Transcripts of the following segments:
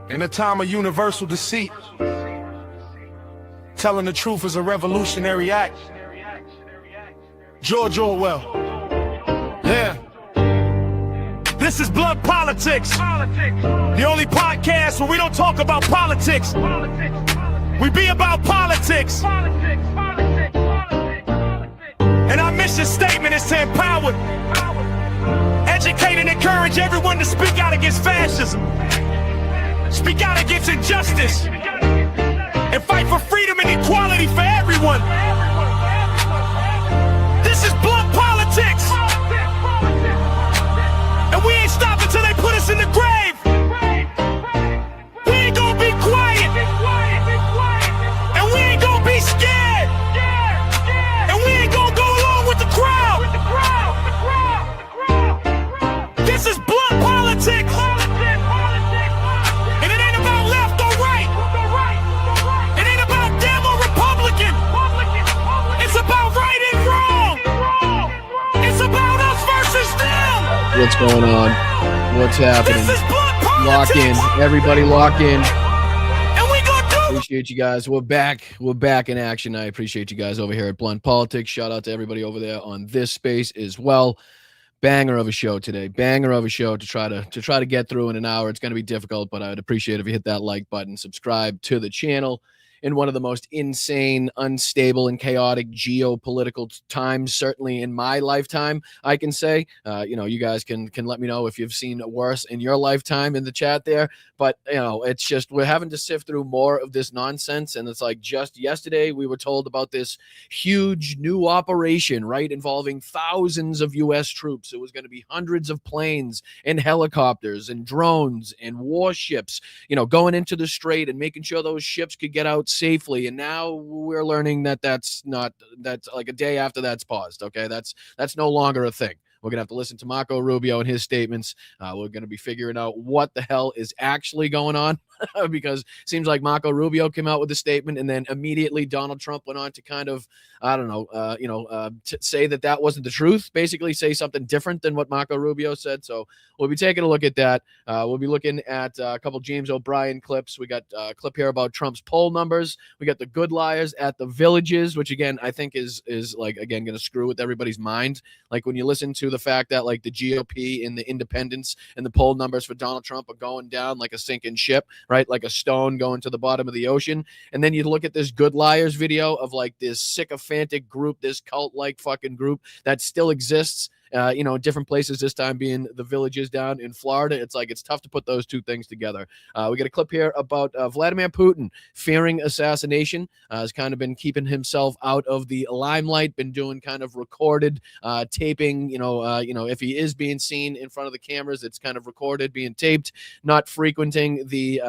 In a time of universal deceit, telling the truth is a revolutionary act. George Orwell. Yeah. This is Blood Politics. The only podcast where we don't talk about politics. We be about politics. And our mission statement is to empower, educate, and encourage everyone to speak out against fascism. Speak out against injustice and fight for freedom and equality for everyone. This is Blood Politics, and we ain't stopping till they put us in the grave. We ain't gonna be quiet, and we ain't gonna be scared, and we ain't gonna go along with the crowd. This is Blood Politics. What's going on? What's happening? Lock in. Everybody lock in. Appreciate you guys. We're back. We're back in action. I appreciate you guys over here at Blunt Politics. Shout out to everybody over there on this space as well. Banger of a show today. Banger of a show to try to get through in an hour. It's going to be difficult, but I would appreciate if you hit that like button, subscribe to the channel. In one of the most insane, unstable, and chaotic geopolitical times, certainly in my lifetime, I can say. You guys can let me know if you've seen worse in your lifetime in the chat there. But, it's just we're having to sift through more of this nonsense. And it's like just yesterday we were told about this huge new operation, right, involving thousands of U.S. troops. It was going to be hundreds of planes and helicopters and drones and warships, going into the strait and making sure those ships could get out safely. And now we're learning that's like a day after that's paused. Okay, that's no longer a thing. We're going to have to listen to Marco Rubio and his statements. We're going to be figuring out what the hell is actually going on because it seems like Marco Rubio came out with a statement and then immediately Donald Trump went on to kind of, say that wasn't the truth, basically say something different than what Marco Rubio said. So we'll be taking a look at that. We'll be looking at a couple James O'Brien clips. We got a clip here about Trump's poll numbers. We got the good liars at the villages, which again, I think is like, again, going to screw with everybody's mind. Like when you listen to the fact that like the GOP and the independents and the poll numbers for Donald Trump are going down like a sinking ship, right? Like a stone going to the bottom of the ocean. And then you look at this good liars video of like this sycophantic group, this cult-like fucking group that still exists, different places, this time being the villages down in Florida. It's like it's tough to put those two things together. We got a clip here about Vladimir Putin fearing assassination. Has kind of been keeping himself out of the limelight, been doing kind of recorded taping, if he is being seen in front of the cameras, it's kind of recorded, being taped, not frequenting the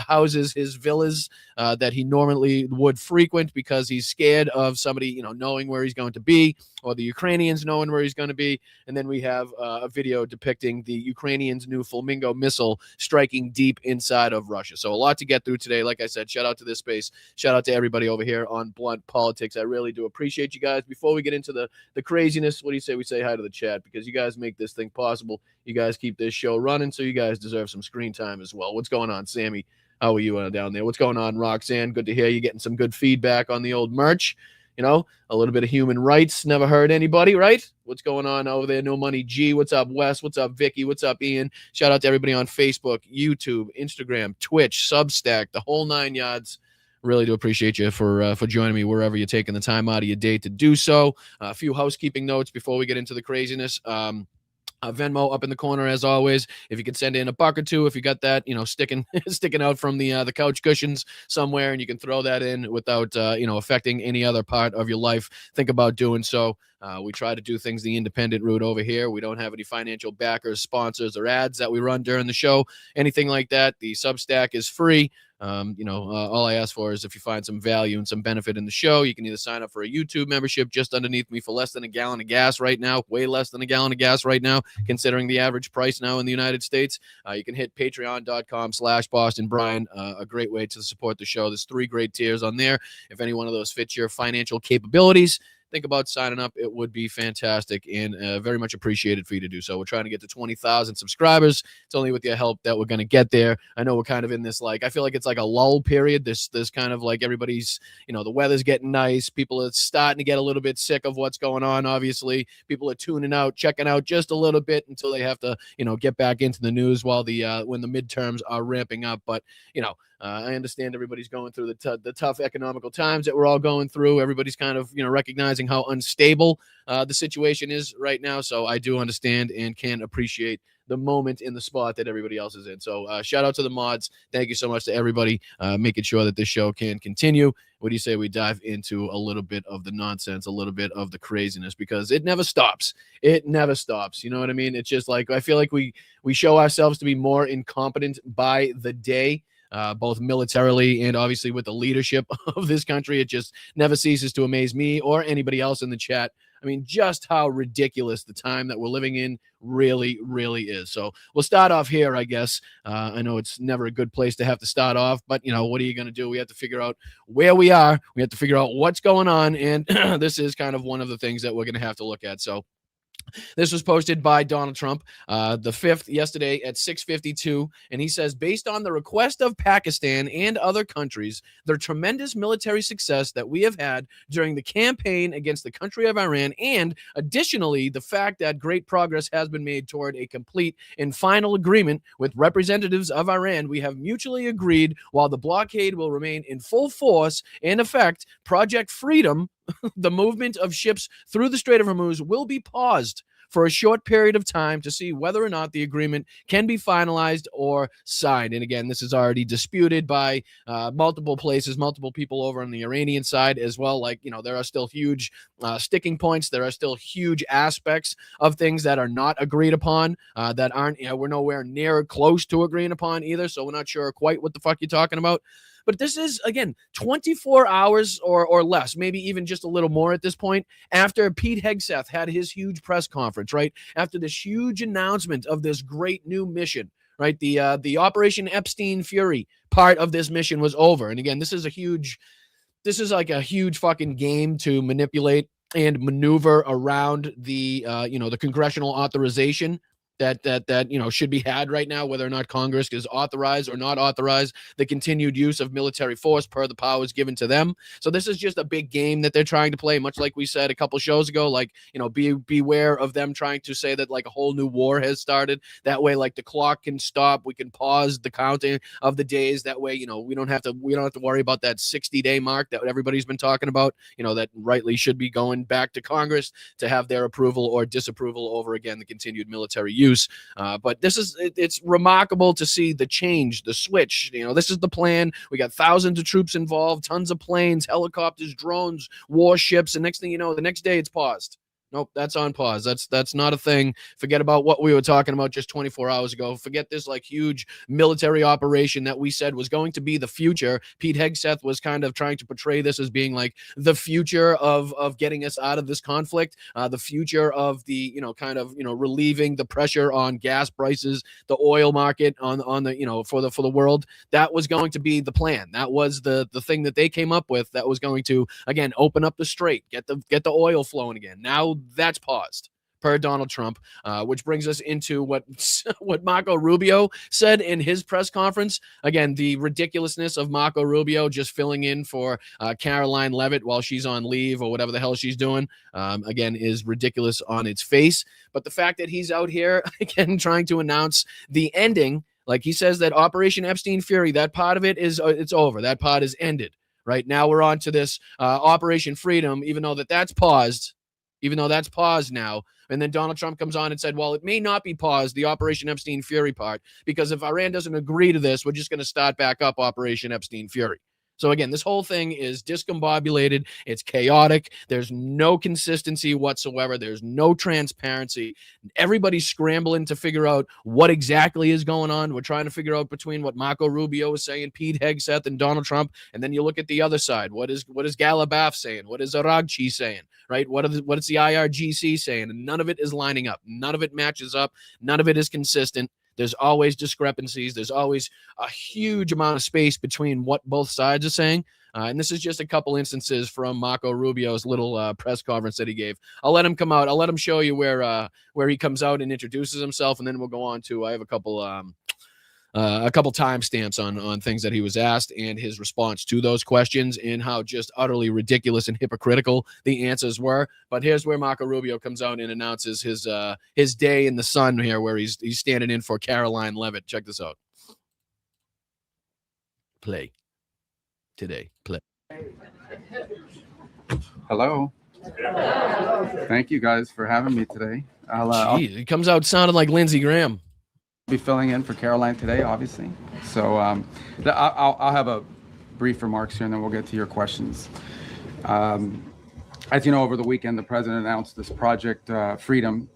houses, his villas that he normally would frequent because he's scared of somebody, knowing where he's going to be, or the Ukrainians knowing where he's going to be. And then we have a video depicting the Ukrainians' new Flamingo missile striking deep inside of Russia. So a lot to get through today. Like I said, shout out to this space. Shout out to everybody over here on Blunt Politics. I really do appreciate you guys. Before we get into the craziness, what do you say we say hi to the chat? Because you guys make this thing possible. You guys keep this show running, so you guys deserve some screen time as well. What's going on, Sammy? How are you down there? What's going on, Roxanne? Good to hear you getting some good feedback on the old merch. A little bit of human rights. Never hurt anybody, right? What's going on over there? No Money G. What's up, Wes? What's up, Vicky? What's up, Ian? Shout out to everybody on Facebook, YouTube, Instagram, Twitch, Substack, the whole 9 yards. Really do appreciate you for joining me wherever you're taking the time out of your day to do so. A few housekeeping notes before we get into the craziness. Venmo up in the corner as always. If you could send in a buck or two, if you got that, sticking out from the couch cushions somewhere, and you can throw that in without affecting any other part of your life, think about doing so. We try to do things the independent route over here. We don't have any financial backers, sponsors, or ads that we run during the show. Anything like that. The Substack is free. All I ask for is if you find some value and some benefit in the show, you can either sign up for a YouTube membership just underneath me for less than a gallon of gas right now, way less than a gallon of gas right now, considering the average price now in the United States. You can hit patreon.com/BostonBrian, a great way to support the show. There's 3 great tiers on there. If any one of those fits your financial capabilities, think about signing up, it would be fantastic and very much appreciated for you to do so. We're trying to get to 20,000 subscribers. It's only with your help that we're going to get there. I know we're kind of in this, like, I feel like it's like a lull period. This kind of like everybody's, the weather's getting nice. People are starting to get a little bit sick of what's going on. Obviously, people are tuning out, checking out just a little bit until they have to, get back into the news while when the midterms are ramping up. But, I understand everybody's going through the tough economical times that we're all going through. Everybody's kind of, recognizing how unstable the situation is right now. So I do understand and can appreciate the moment in the spot that everybody else is in. So shout out to the mods. Thank you so much to everybody making sure that this show can continue. What do you say we dive into a little bit of the nonsense, a little bit of the craziness, because it never stops. It never stops. You know what I mean? It's just like, I feel like we show ourselves to be more incompetent by the day. Both militarily and obviously with the leadership of this country. It just never ceases to amaze me or anybody else in the chat. I mean, just how ridiculous the time that we're living in really, really is. So we'll start off here, I guess. I know it's never a good place to have to start off, but, what are you going to do? We have to figure out where we are. We have to figure out what's going on. And this is kind of one of the things that we're going to have to look at. So this was posted by Donald Trump, the 5th, yesterday at 6:52, and he says, based on the request of Pakistan and other countries, the tremendous military success that we have had during the campaign against the country of Iran, and additionally, the fact that great progress has been made toward a complete and final agreement with representatives of Iran, we have mutually agreed, while the blockade will remain in full force and effect, Project Freedom, the movement of ships through the Strait of Hormuz, will be paused for a short period of time to see whether or not the agreement can be finalized or signed. And again, this is already disputed by multiple places, multiple people over on the Iranian side as well. Like, there are still huge sticking points. There are still huge aspects of things that are not agreed upon, that aren't, we're nowhere near close to agreeing upon either. So we're not sure quite what the fuck you're talking about. But this is, again, 24 hours or less, maybe even just a little more at this point, after Pete Hegseth had his huge press conference, right? After this huge announcement of this great new mission, right? The Operation Epstein Fury part of this mission was over. And again, this is like a huge fucking game to manipulate and maneuver around the congressional authorization that should be had right now, whether or not Congress is authorized or not authorized the continued use of military force per the powers given to them. So this is just a big game that they're trying to play, much like we said a couple shows ago, like, beware of them trying to say that like a whole new war has started. That way, like, the clock can stop, we can pause the counting of the days. That way, we don't have to worry about that 60-day mark that everybody's been talking about, that rightly should be going back to Congress to have their approval or disapproval over, again, the continued military use. But it's remarkable to see the change, the switch. This is the plan. We got thousands of troops involved, tons of planes, helicopters, drones, warships, and next thing you know, the next day it's paused. Nope, that's on pause. That's not a thing. Forget about what we were talking about just 24 hours ago. Forget this like huge military operation that we said was going to be the future. Pete Hegseth was kind of trying to portray this as being like the future of getting us out of this conflict, the future of the relieving the pressure on gas prices, the oil market on the for the world. That was going to be the plan. That was the thing that they came up with. That was going to, again, open up the strait, get the oil flowing again. Now that's paused per Donald Trump, which brings us into what Marco Rubio said in his press conference. Again, the ridiculousness of Marco Rubio just filling in for Caroline Leavitt while she's on leave or whatever the hell she's doing, again, is ridiculous on its face. But the fact that he's out here, again, trying to announce the ending, like he says that Operation Epstein Fury, that part of it is it's over. That part is ended. Right now we're on to this Operation Freedom, even though that's paused. Even though that's paused now. And then Donald Trump comes on and said, well, it may not be paused, the Operation Epstein Fury part, because if Iran doesn't agree to this, we're just going to start back up Operation Epstein Fury. So again, this whole thing is discombobulated. It's chaotic. There's no consistency whatsoever. There's no transparency. Everybody's scrambling to figure out what exactly is going on. We're trying to figure out between what Marco Rubio is saying, Pete Hegseth, and Donald Trump. And then you look at the other side. What is Galabaf saying? What is Aragchi saying? Right? What is the IRGC saying? And none of it is lining up. None of it matches up. None of it is consistent. There's always discrepancies. There's always a huge amount of space between what both sides are saying. And this is just a couple instances from Marco Rubio's little press conference that he gave. I'll let him come out. I'll let him show you where he comes out and introduces himself, and then we'll go on to. I have a couple timestamps on things that he was asked and his response to those questions and how just utterly ridiculous and hypocritical the answers were. But here's where Marco Rubio comes out and announces his day in the sun here, where he's standing in for Caroline Leavitt. Check this out. Play. Today. Play. Hello. Thank you guys for having me today. He comes out sounding like Lindsey Graham. Be filling in for Caroline today, obviously. So I'll have a brief remarks here, and then we'll get to your questions. As you know, over the weekend, the president announced this Project Freedom,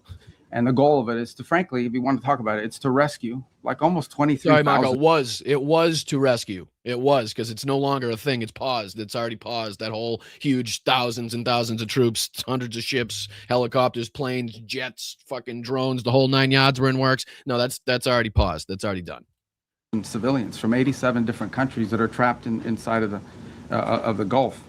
and the goal of it is to, frankly, if you want to talk about it, it's to rescue like almost 23,000. Sorry, Marco, it was to rescue. It was, because it's no longer a thing. It's paused. It's already paused. That whole huge thousands and thousands of troops, hundreds of ships, helicopters, planes, jets, fucking drones, the whole 9 yards were in works. No, that's already paused. That's already done. Civilians from 87 different countries that are trapped inside of the Gulf.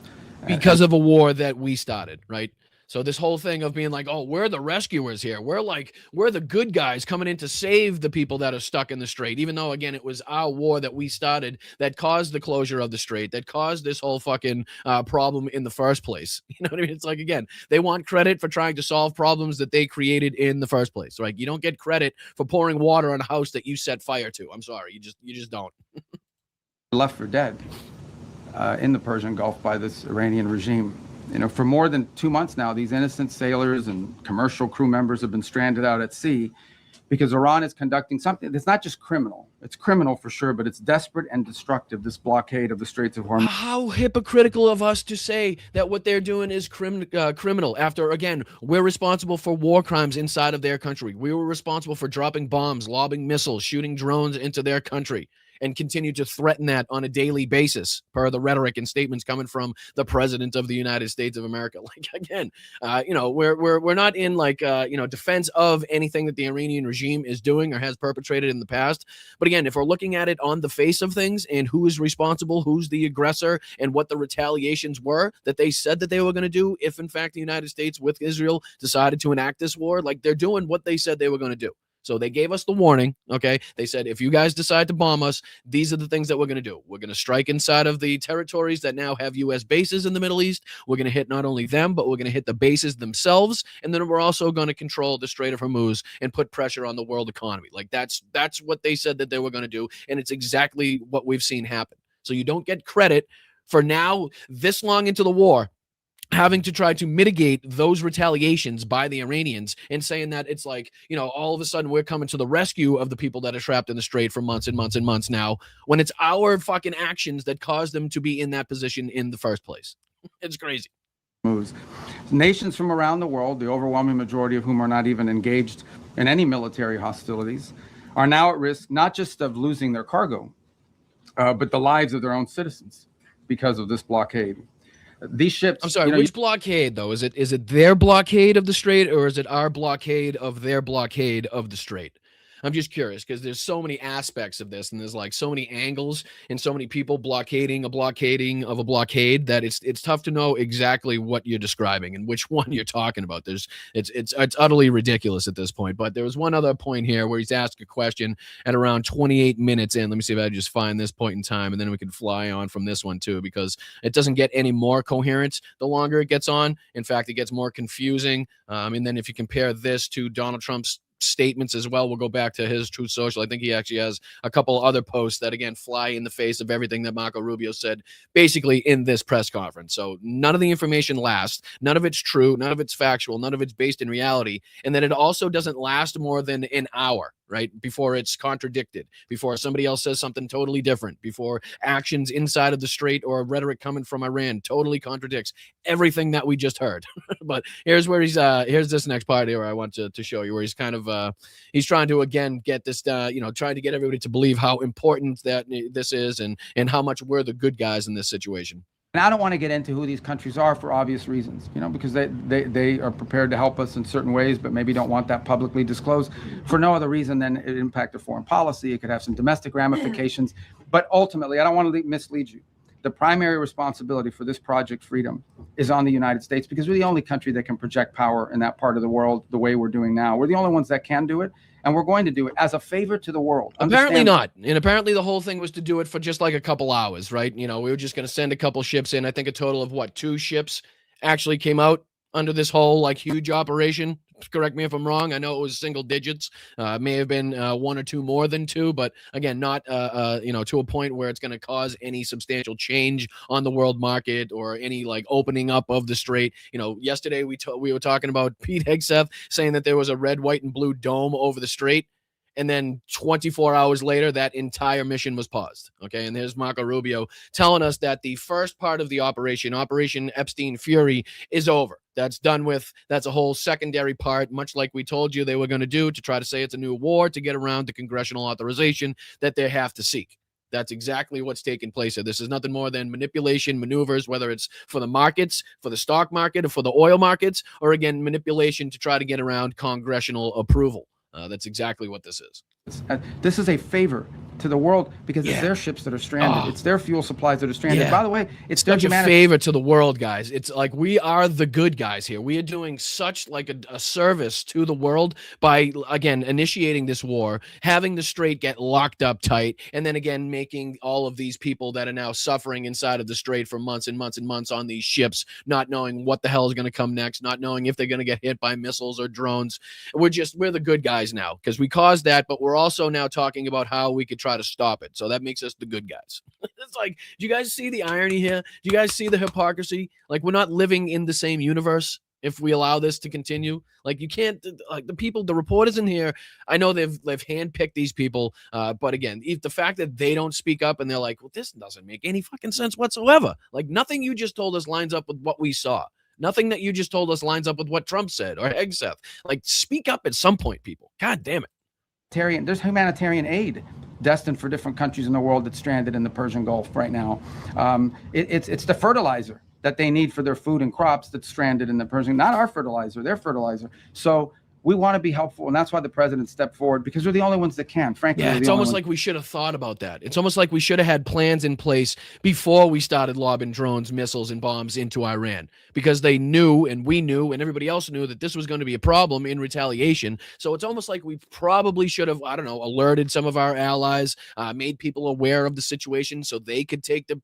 Because of a war that we started, right? So this whole thing of being like, oh, we're the rescuers here. We're the good guys coming in to save the people that are stuck in the strait, even though, again, it was our war that we started that caused the closure of the strait, that caused this whole fucking problem in the first place. You know what I mean? It's like, again, they want credit for trying to solve problems that they created in the first place. Right? You don't get credit for pouring water on a house that you set fire to. I'm sorry. You just don't. Left for dead in the Persian Gulf by this Iranian regime. You know, for more than 2 months now, these innocent sailors and commercial crew members have been stranded out at sea because Iran is conducting something that's not just criminal. It's criminal for sure, but it's desperate and destructive, this blockade of the Straits of Hormuz. How hypocritical of us to say that what they're doing is criminal after, again, we're responsible for war crimes inside of their country. We were responsible for dropping bombs, lobbing missiles, shooting drones into their country, and continue to threaten that on a daily basis, per the rhetoric and statements coming from the president of the United States of America. Like, again, we're not in defense of anything that the Iranian regime is doing or has perpetrated in the past. But again, if we're looking at it on the face of things and who is responsible, who's the aggressor, and what the retaliations were that they said that they were going to do, if in fact the United States with Israel decided to enact this war, like, they're doing what they said they were going to do. So they gave us the warning, okay? They said, if you guys decide to bomb us, these are the things that we're going to do. We're going to strike inside of the territories that now have U.S. bases in the Middle East. We're going to hit not only them, but we're going to hit the bases themselves. And then we're also going to control the Strait of Hormuz and put pressure on the world economy. Like, that's what they said that they were going to do. And it's exactly what we've seen happen. So you don't get credit for now, this long into the war, having to try to mitigate those retaliations by the Iranians and saying that it's like, all of a sudden we're coming to the rescue of the people that are trapped in the strait for months and months and months now, when it's our fucking actions that caused them to be in that position in the first place. It's crazy. Nations from around the world, the overwhelming majority of whom are not even engaged in any military hostilities, are now at risk not just of losing their cargo, but the lives of their own citizens because of this blockade. These ships. I'm sorry, which blockade, though? Is it their blockade of the strait, or is it our blockade of their blockade of the strait? I'm just curious, because there's so many aspects of this, and there's like so many angles and so many people blockading of a blockade that it's tough to know exactly what you're describing and which one you're talking about. It's utterly ridiculous at this point. But there was one other point here where he's asked a question at around 28 minutes in. Let me see if I just find this point in time, and then we can fly on from this one too, because it doesn't get any more coherent the longer it gets on. In fact, it gets more confusing. And then if you compare this to Donald Trump's statements as well, we'll go back to his Truth Social. I think he actually has a couple other posts that, again, fly in the face of everything that Marco Rubio said basically in this press conference. So none of the information lasts. None of it's true. None of it's factual. None of it's based in reality. And then it also doesn't last more than an hour, right? Before it's contradicted, before somebody else says something totally different, before actions inside of the strait or rhetoric coming from Iran totally contradicts everything that we just heard. But here's where here's this next part here I want to show you, where he's kind of he's trying to, again, get this trying to get everybody to believe how important that this is and how much we're the good guys in this situation. And I don't want to get into who these countries are for obvious reasons, because they are prepared to help us in certain ways, but maybe don't want that publicly disclosed for no other reason than it impact their foreign policy. It could have some domestic ramifications. But ultimately, I don't want to mislead you. The primary responsibility for this Project Freedom is on the United States, because we're the only country that can project power in that part of the world the way we're doing now. We're the only ones that can do it. And we're going to do it as a favor to the world. Apparently not. And apparently the whole thing was to do it for just like a couple hours, right? We were just going to send a couple ships in. I think a total of 2 ships actually came out under this whole like huge operation. Correct me if I'm wrong. I know it was single digits. May have been 1 or 2 more than 2, but again, not to a point where it's going to cause any substantial change on the world market or any like opening up of the strait. Yesterday we were talking about Pete Hegseth saying that there was a red, white, and blue dome over the strait. And then 24 hours later, that entire mission was paused. Okay. And there's Marco Rubio telling us that the first part of the Operation Epstein Fury, is over. That's done with. That's a whole secondary part, much like we told you they were going to do to try to say it's a new war to get around the congressional authorization that they have to seek. That's exactly what's taking place here. This is nothing more than manipulation, maneuvers, whether it's for the markets, for the stock market, or for the oil markets, or again, manipulation to try to get around congressional approval. That's exactly what this is. This is a favor to the world, because it's their ships that are stranded. It's their fuel supplies that are stranded. By the way, it's their humanity. A favor to the world, guys. It's like we are the good guys here. We are doing such like a service to the world by, again, initiating this war, having the strait get locked up tight, and then again making all of these people that are now suffering inside of the strait for months and months and months on these ships, not knowing what the hell is going to come next, not knowing if they're going to get hit by missiles or drones. We're the good guys now because we caused that, but we're also now talking about how we could try to stop it. So that makes us the good guys. It's like, do you guys see the irony here? Do you guys see the hypocrisy? Like, we're not living in the same universe if we allow this to continue. Like, you can't, like, the reporters in here, I know they've handpicked these people, but again, the fact that they don't speak up and they're like, well, this doesn't make any fucking sense whatsoever. Like, nothing you just told us lines up with what we saw. Nothing that you just told us lines up with what Trump said or Hegseth. Like, speak up at some point, people. God damn it. There's humanitarian aid destined for different countries in the world that's stranded in the Persian Gulf right now. It's the fertilizer that they need for their food and crops that's stranded in the Persian, not our fertilizer, their fertilizer. So we want to be helpful, and that's why the president stepped forward, because we're the only ones that can. Frankly, it's almost like we should have thought about that. It's almost like we should have had plans in place before we started lobbing drones, missiles, and bombs into Iran, because they knew, and we knew, and everybody else knew that this was going to be a problem in retaliation. So it's almost like we probably should have, alerted some of our allies, made people aware of the situation so they could take the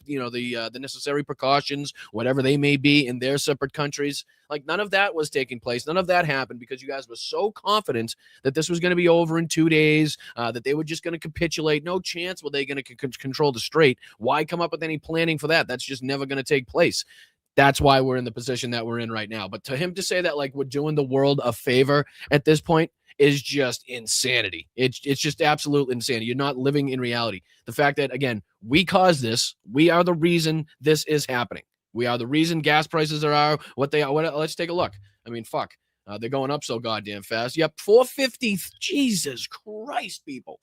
necessary precautions, whatever they may be in their separate countries. Like, none of that was taking place. None of that happened because you guys were so confident that this was going to be over in 2 days, that they were just going to capitulate. No chance were they going to control the strait. Why come up with any planning for that? That's just never going to take place. That's why we're in the position that we're in right now. But to him to say that, like, we're doing the world a favor at this point is just insanity. It's just absolute insanity. You're not living in reality. The fact that, again, we caused this. We are the reason this is happening. We are the reason gas prices are what they are. Let's take a look. I mean, fuck. They're going up so goddamn fast. Yep, $4.50. Jesus Christ, people.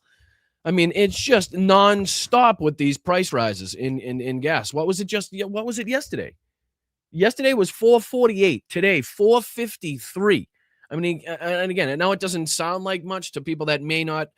I mean, it's just nonstop with these price rises in gas. What was it yesterday? Yesterday was $4.48. Today, $4.53. I mean, and again, I know it doesn't sound like much to people that may not,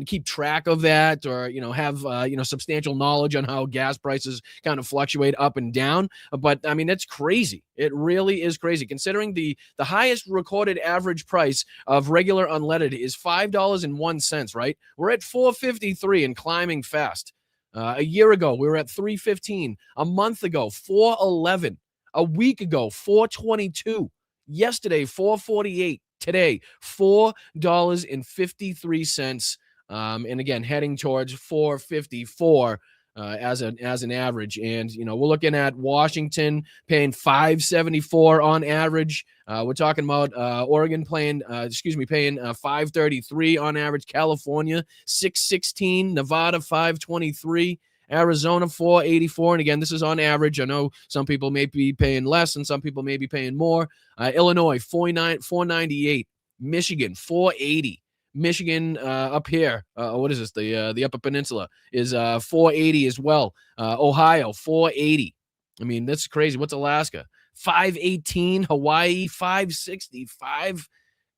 keep track of that or, have, substantial knowledge on how gas prices kind of fluctuate up and down. But I mean, it's crazy. It really is crazy considering the highest recorded average price of regular unleaded is $5.01, right? We're at $4.53 and climbing fast. A year ago, we were at $3.15. A month ago, $4.11. A week ago, $4.22. Yesterday, $4.48. Today, $4.53. And again, heading towards $4.54 as an average. And we're looking at Washington paying $5.74 on average. We're talking about Oregon paying $5.33 on average. California $6.16. Nevada $5.23. Arizona $4.84, and again, this is on average. I know some people may be paying less, and some people may be paying more. Illinois $4.98, Michigan $4.80, Michigan up here. What is this? The Upper Peninsula is $4.80 as well. Ohio $4.80. I mean, that's crazy. What's Alaska? 518, Hawaii 565.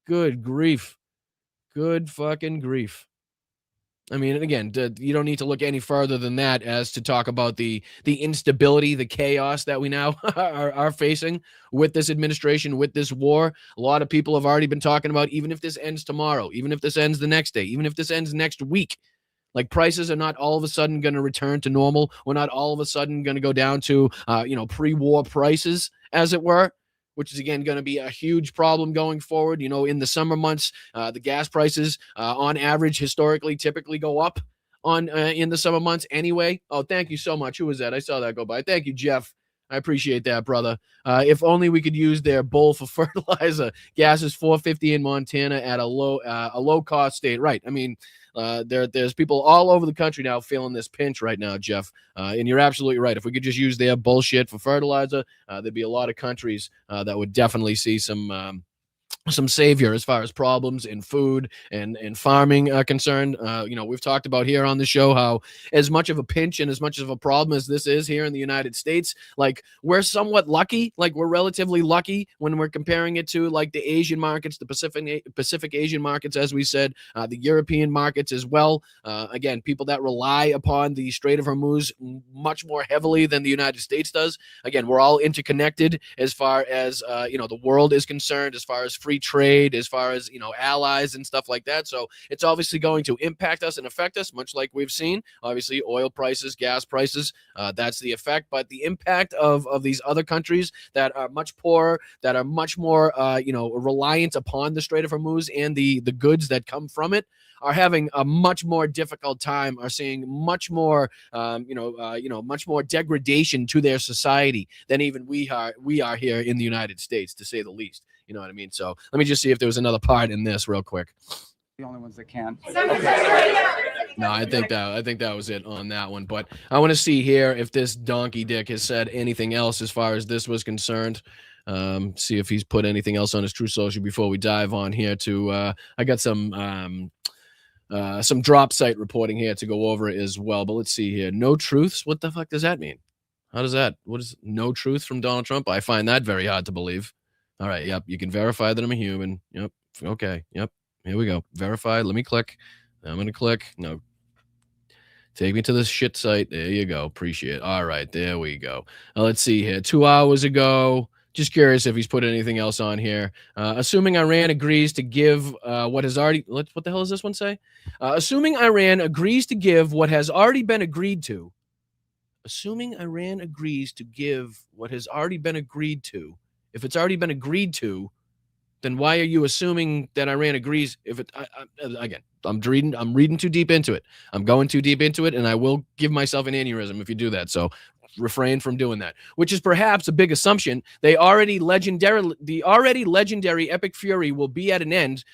Good grief. Good fucking grief. I mean, and again, you don't need to look any further than that as to talk about the instability, the chaos that we now are facing with this administration, with this war. A lot of people have already been talking about, even if this ends tomorrow, even if this ends the next day, even if this ends next week, like prices are not all of a sudden going to return to normal. We're not all of a sudden going to go down to, pre-war prices, as it were, which is, again, going to be a huge problem going forward. In the summer months, the gas prices on average historically typically go up in the summer months anyway. Oh, thank you so much. Who was that? I saw that go by. Thank you, Jeff. I appreciate that, brother. If only we could use their bull for fertilizer. Gas is $4.50 in Montana at a low cost state. Right. I mean, there's people all over the country now feeling this pinch right now, Jeff. And you're absolutely right. If we could just use their bullshit for fertilizer, there'd be a lot of countries that would definitely see some savior as far as problems in food and farming concerned. We've talked about here on the show how, as much of a pinch and as much of a problem as this is here in the United States, like, we're somewhat lucky, like, we're relatively lucky when we're comparing it to, like, the Asian markets, the Pacific Asian markets, as we said, the European markets as well. Again, people that rely upon the Strait of Hormuz much more heavily than the United States does. Again, we're all interconnected as far as the world is concerned, as far as free trade, as far as allies and stuff like that. So it's obviously going to impact us and affect us, much like we've seen. Obviously, oil prices, gas prices, that's the effect. But the impact of these other countries that are much poorer, that are much more reliant upon the Strait of Hormuz and the goods that come from it, are having a much more difficult time, are seeing much more much more degradation to their society than even we are here in the United States, to say the least. You know what I mean? So let me just see if there was another part in this real quick. The only ones that can. No, I think that was it on that one. But I want to see here if this donkey dick has said anything else as far as this was concerned. See if he's put anything else on his True Social before we dive on here to. I got some drop site reporting here to go over as well. But let's see here. No truths. What the fuck does that mean? How does that? What is no truth from Donald Trump? I find that very hard to believe. All right. Yep. You can verify that I'm a human. Yep. Okay. Yep. Here we go. Verified. Let me click. I'm going to click. No. Take me to this shit site. There you go. Appreciate it. All right. There we go. Let's see here. 2 hours ago. Just curious if he's put anything else on here. Assuming Iran agrees to give what has already. What the hell does this one say? Assuming Iran agrees to give what has already been agreed to. Assuming Iran agrees to give what has already been agreed to. If it's already been agreed to, then why are you assuming that Iran agrees? If it again, I'm reading too deep into it. I'm going too deep into it, and I will give myself an aneurysm if you do that. So refrain from doing that, which is perhaps a big assumption. The already legendary epic fury will be at an end.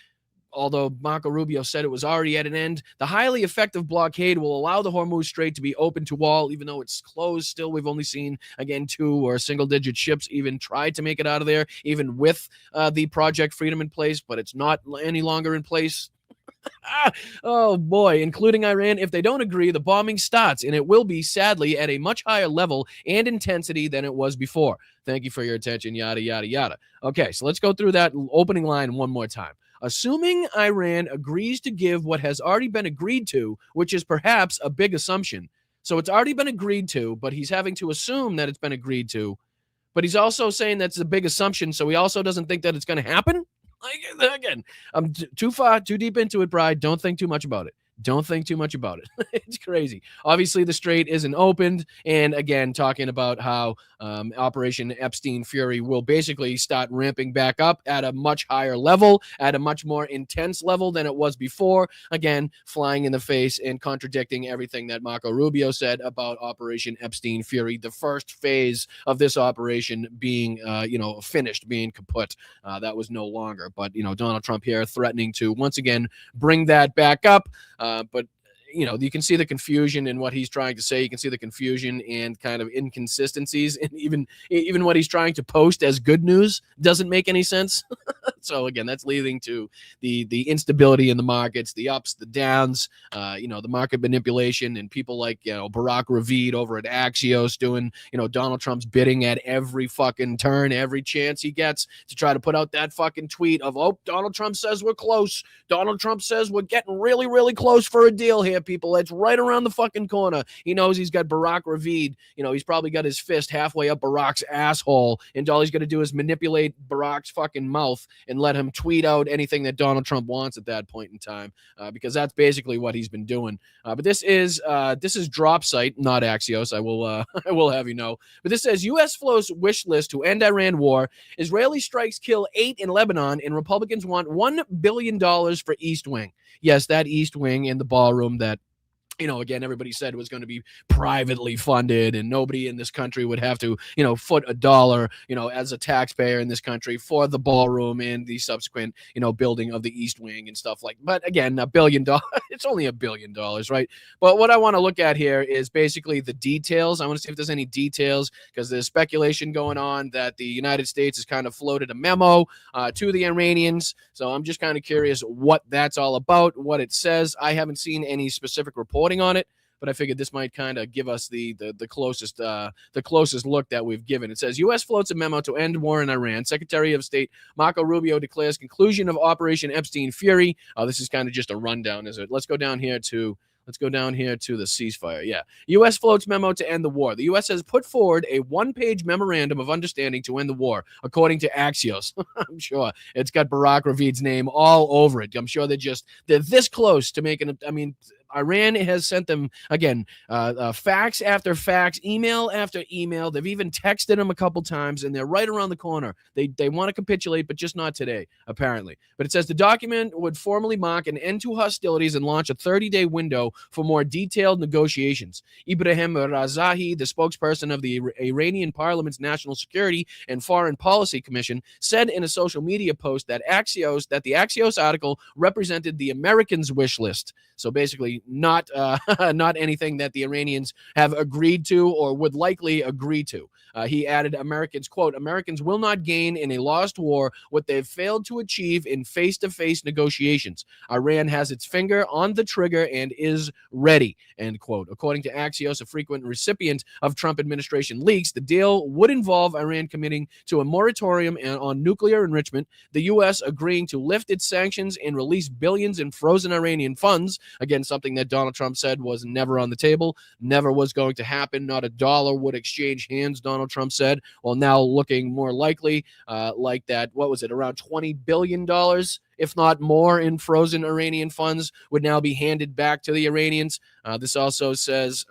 Although Marco Rubio said it was already at an end, the highly effective blockade will allow the Hormuz Strait to be open to all, even though it's closed still. We've only seen, again, 2 or single-digit ships even try to make it out of there, even with the Project Freedom in place, but it's not any longer in place. Oh, boy, including Iran. If they don't agree, the bombing starts, and it will be, sadly, at a much higher level and intensity than it was before. Thank you for your attention, yada, yada, yada. Okay, so let's go through that opening line one more time. Assuming Iran agrees to give what has already been agreed to, which is perhaps a big assumption. So it's already been agreed to, but he's having to assume that it's been agreed to. But he's also saying that's a big assumption, so he also doesn't think that it's going to happen. Like, again, I'm too deep into it, Bride. Don't think too much about it. Don't think too much about it. It's crazy. Obviously, the strait isn't opened. And again, talking about how Operation Epstein Fury will basically start ramping back up at a much higher level, at a much more intense level than it was before. Again, flying in the face and contradicting everything that Marco Rubio said about Operation Epstein Fury, the first phase of this operation being, finished, being kaput. That was no longer. But, Donald Trump here threatening to once again bring that back up. But you can see the confusion in what he's trying to say. You can see the confusion and kind of inconsistencies, and even what he's trying to post as good news doesn't make any sense. So again, that's leading to the instability in the markets, the ups, the downs, the market manipulation, and people like Barack Ravid over at Axios doing Donald Trump's bidding at every fucking turn, every chance he gets to try to put out that fucking tweet of, oh, Donald Trump says we're close. Donald Trump says we're getting really, really close for a deal here, people. It's right around the fucking corner. He knows he's got Barack Ravid. He's probably got his fist halfway up Barack's asshole, and all he's going to do is manipulate Barack's fucking mouth and let him tweet out anything that Donald Trump wants at that point in time, because that's basically what he's been doing. But this is drop site, not Axios. I will I will have you know. But this says U.S. flows wish list to end Iran war. Israeli strikes kill 8 in Lebanon, and Republicans want $1 billion for East Wing. Yes, that East Wing in the ballroom that again, everybody said it was going to be privately funded, and nobody in this country would have to, foot a dollar, as a taxpayer in this country for the ballroom and the subsequent, building of the East Wing and stuff like. But again, $1 billion, it's only $1 billion, right? But what I want to look at here is basically the details. I want to see if there's any details, because there's speculation going on that the United States has kind of floated a memo to the Iranians. So I'm just kind of curious what that's all about, what it says. I haven't seen any specific reporting on it, but I figured this might kind of give us the closest look that we've given. It says U.S. floats a memo to end war in Iran. Secretary of State Marco Rubio declares conclusion of Operation Epstein Fury. This is kind of just a rundown, is it? Let's go down here to the ceasefire. Yeah. U.S. floats memo to end the war. The U.S. has put forward a one-page memorandum of understanding to end the war, according to Axios. I'm sure it's got Barack Ravid's name all over it. I'm sure they're this close to making it. I mean, Iran has sent them, again, fax after fax, email after email. They've even texted them a couple times, and they're right around the corner. They want to capitulate, but just not today, apparently. But it says the document would formally mark an end to hostilities and launch a 30-day window for more detailed negotiations. Ibrahim Razahi, the spokesperson of the Iranian Parliament's National Security and Foreign Policy Commission, said in a social media post that the Axios article represented the Americans' wish list. So basically, not anything that the Iranians have agreed to or would likely agree to. He added, quote, Americans will not gain in a lost war what they've failed to achieve in face-to-face negotiations. Iran has its finger on the trigger and is ready, end quote. According to Axios, a frequent recipient of Trump administration leaks, the deal would involve Iran committing to a moratorium on nuclear enrichment, the U.S. agreeing to lift its sanctions and release billions in frozen Iranian funds, again, something that Donald Trump said was never on the table, never was going to happen, not a dollar would exchange hands, Donald Trump said. Well, now looking more likely like that, what was it, around $20 billion, if not more, in frozen Iranian funds would now be handed back to the Iranians. This also says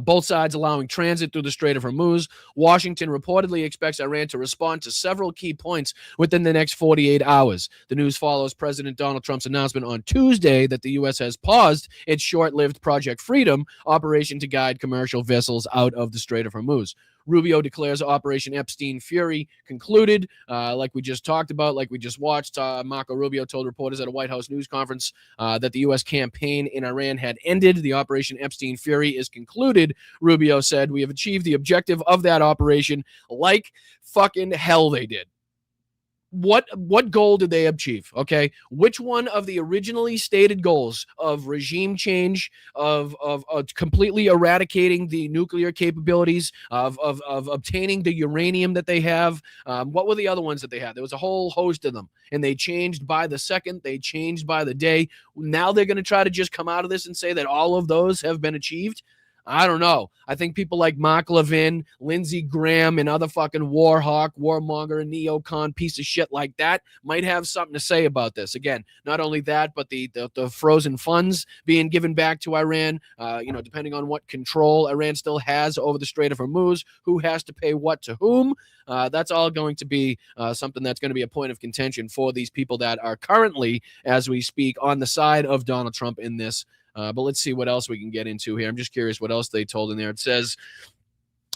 both sides allowing transit through the Strait of Hormuz. Washington reportedly expects Iran to respond to several key points within the next 48 hours. The news follows President Donald Trump's announcement on Tuesday that the U.S. has paused its short-lived Project Freedom operation to guide commercial vessels out of the Strait of Hormuz. Rubio declares Operation Epstein Fury concluded, like we just talked about, like we just watched. Marco Rubio told reporters at a White House news conference that the U.S. campaign in Iran had ended. The Operation Epstein Fury is concluded, Rubio said. We have achieved the objective of that operation like fucking hell they did. What goal did they achieve? Okay, which one of the originally stated goals of regime change, of completely eradicating the nuclear capabilities, of obtaining the uranium that they have? What were the other ones that they had? There was a whole host of them, and they changed by the second. They changed by the day. Now they're going to try to just come out of this and say that all of those have been achieved. I don't know. I think people like Mark Levin, Lindsey Graham, and other fucking war hawk, warmonger, and neocon piece of shit like that might have something to say about this. Again, not only that, but the frozen funds being given back to Iran, depending on what control Iran still has over the Strait of Hormuz, who has to pay what to whom. That's all going to be something that's going to be a point of contention for these people that are currently, as we speak, on the side of Donald Trump in this. But let's see what else we can get into here. I'm just curious what else they told in there. It says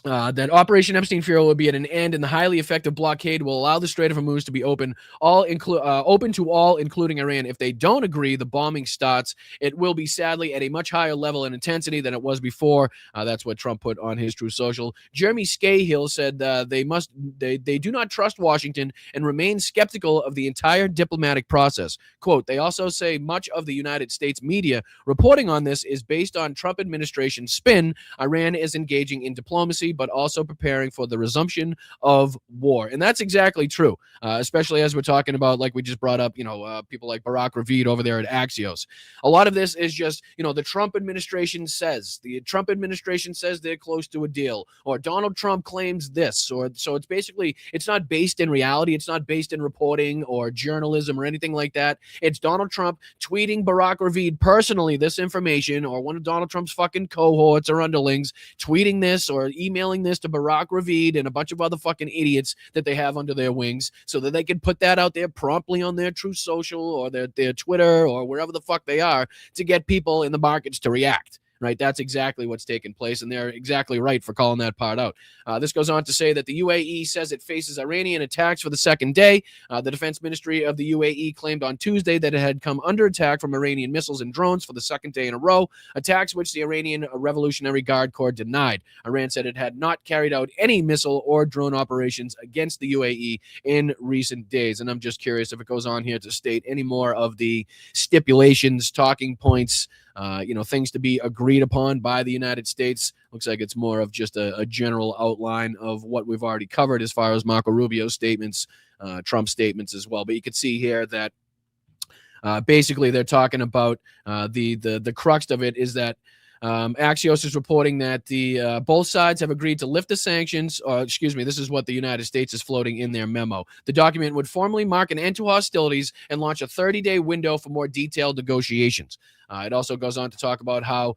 that Operation Epstein Fury will be at an end, and the highly effective blockade will allow the Strait of Hormuz to be open to all, including Iran. If they don't agree, the bombing starts. It will be sadly at a much higher level and intensity than it was before. That's what Trump put on his True Social. Jeremy Scahill said they do not trust Washington and remain skeptical of the entire diplomatic process. Quote, they also say much of the United States media reporting on this is based on Trump administration spin. Iran is engaging in diplomacy, but also preparing for the resumption of war. And that's exactly true, especially as we're talking about, like we just brought up, people like Barack Ravid over there at Axios. A lot of this is just, the Trump administration says. The Trump administration says they're close to a deal, or Donald Trump claims this, or so it's basically, it's not based in reality. It's not based in reporting or journalism or anything like that. It's Donald Trump tweeting Barack Ravid personally this information, or one of Donald Trump's fucking cohorts or underlings tweeting this or emailing this to Barack Ravid and a bunch of other fucking idiots that they have under their wings, so that they can put that out there promptly on their True Social or their Twitter or wherever the fuck they are, to get people in the markets to react. Right, that's exactly what's taking place, and they're exactly right for calling that part out. This goes on to say that the UAE says it faces Iranian attacks for the second day. The defense ministry of the UAE claimed on Tuesday that it had come under attack from Iranian missiles and drones for the second day in a row, attacks which the Iranian Revolutionary Guard Corps denied. Iran said it had not carried out any missile or drone operations against the UAE in recent days. And I'm just curious if it goes on here to state any more of the stipulations, talking points, things to be agreed upon by the United States. Looks like it's more of just a general outline of what we've already covered as far as Marco Rubio's statements, Trump's statements as well. But you can see here that basically they're talking about the crux of it is that Axios is reporting that the both sides have agreed to lift the sanctions. This is what the United States is floating in their memo. The document would formally mark an end to hostilities and launch a 30-day window for more detailed negotiations. It also goes on to talk about how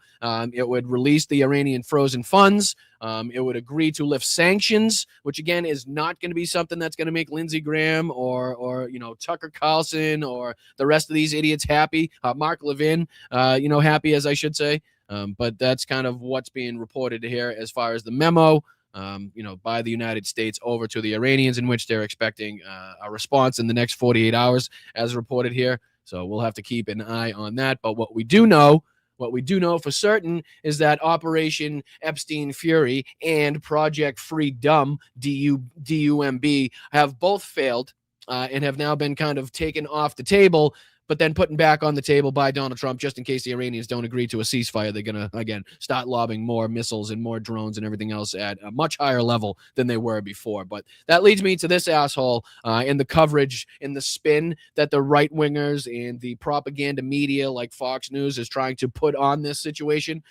it would release the Iranian frozen funds. It would agree to lift sanctions, which again is not going to be something that's going to make Lindsey Graham or Tucker Carlson or the rest of these idiots happy. Mark Levin, happy, as I should say. But that's kind of what's being reported here as far as the memo, by the United States over to the Iranians, in which they're expecting a response in the next 48 hours, as reported here. So we'll have to keep an eye on that. But what we do know for certain is that Operation Epstein Fury and Project Freedom, DUMB, have both failed and have now been kind of taken off the table, but then putting back on the table by Donald Trump, just in case the Iranians don't agree to a ceasefire. They're going to, again, start lobbing more missiles and more drones and everything else at a much higher level than they were before. But that leads me to this asshole in the coverage, in the spin that the right-wingers and the propaganda media like Fox News is trying to put on this situation.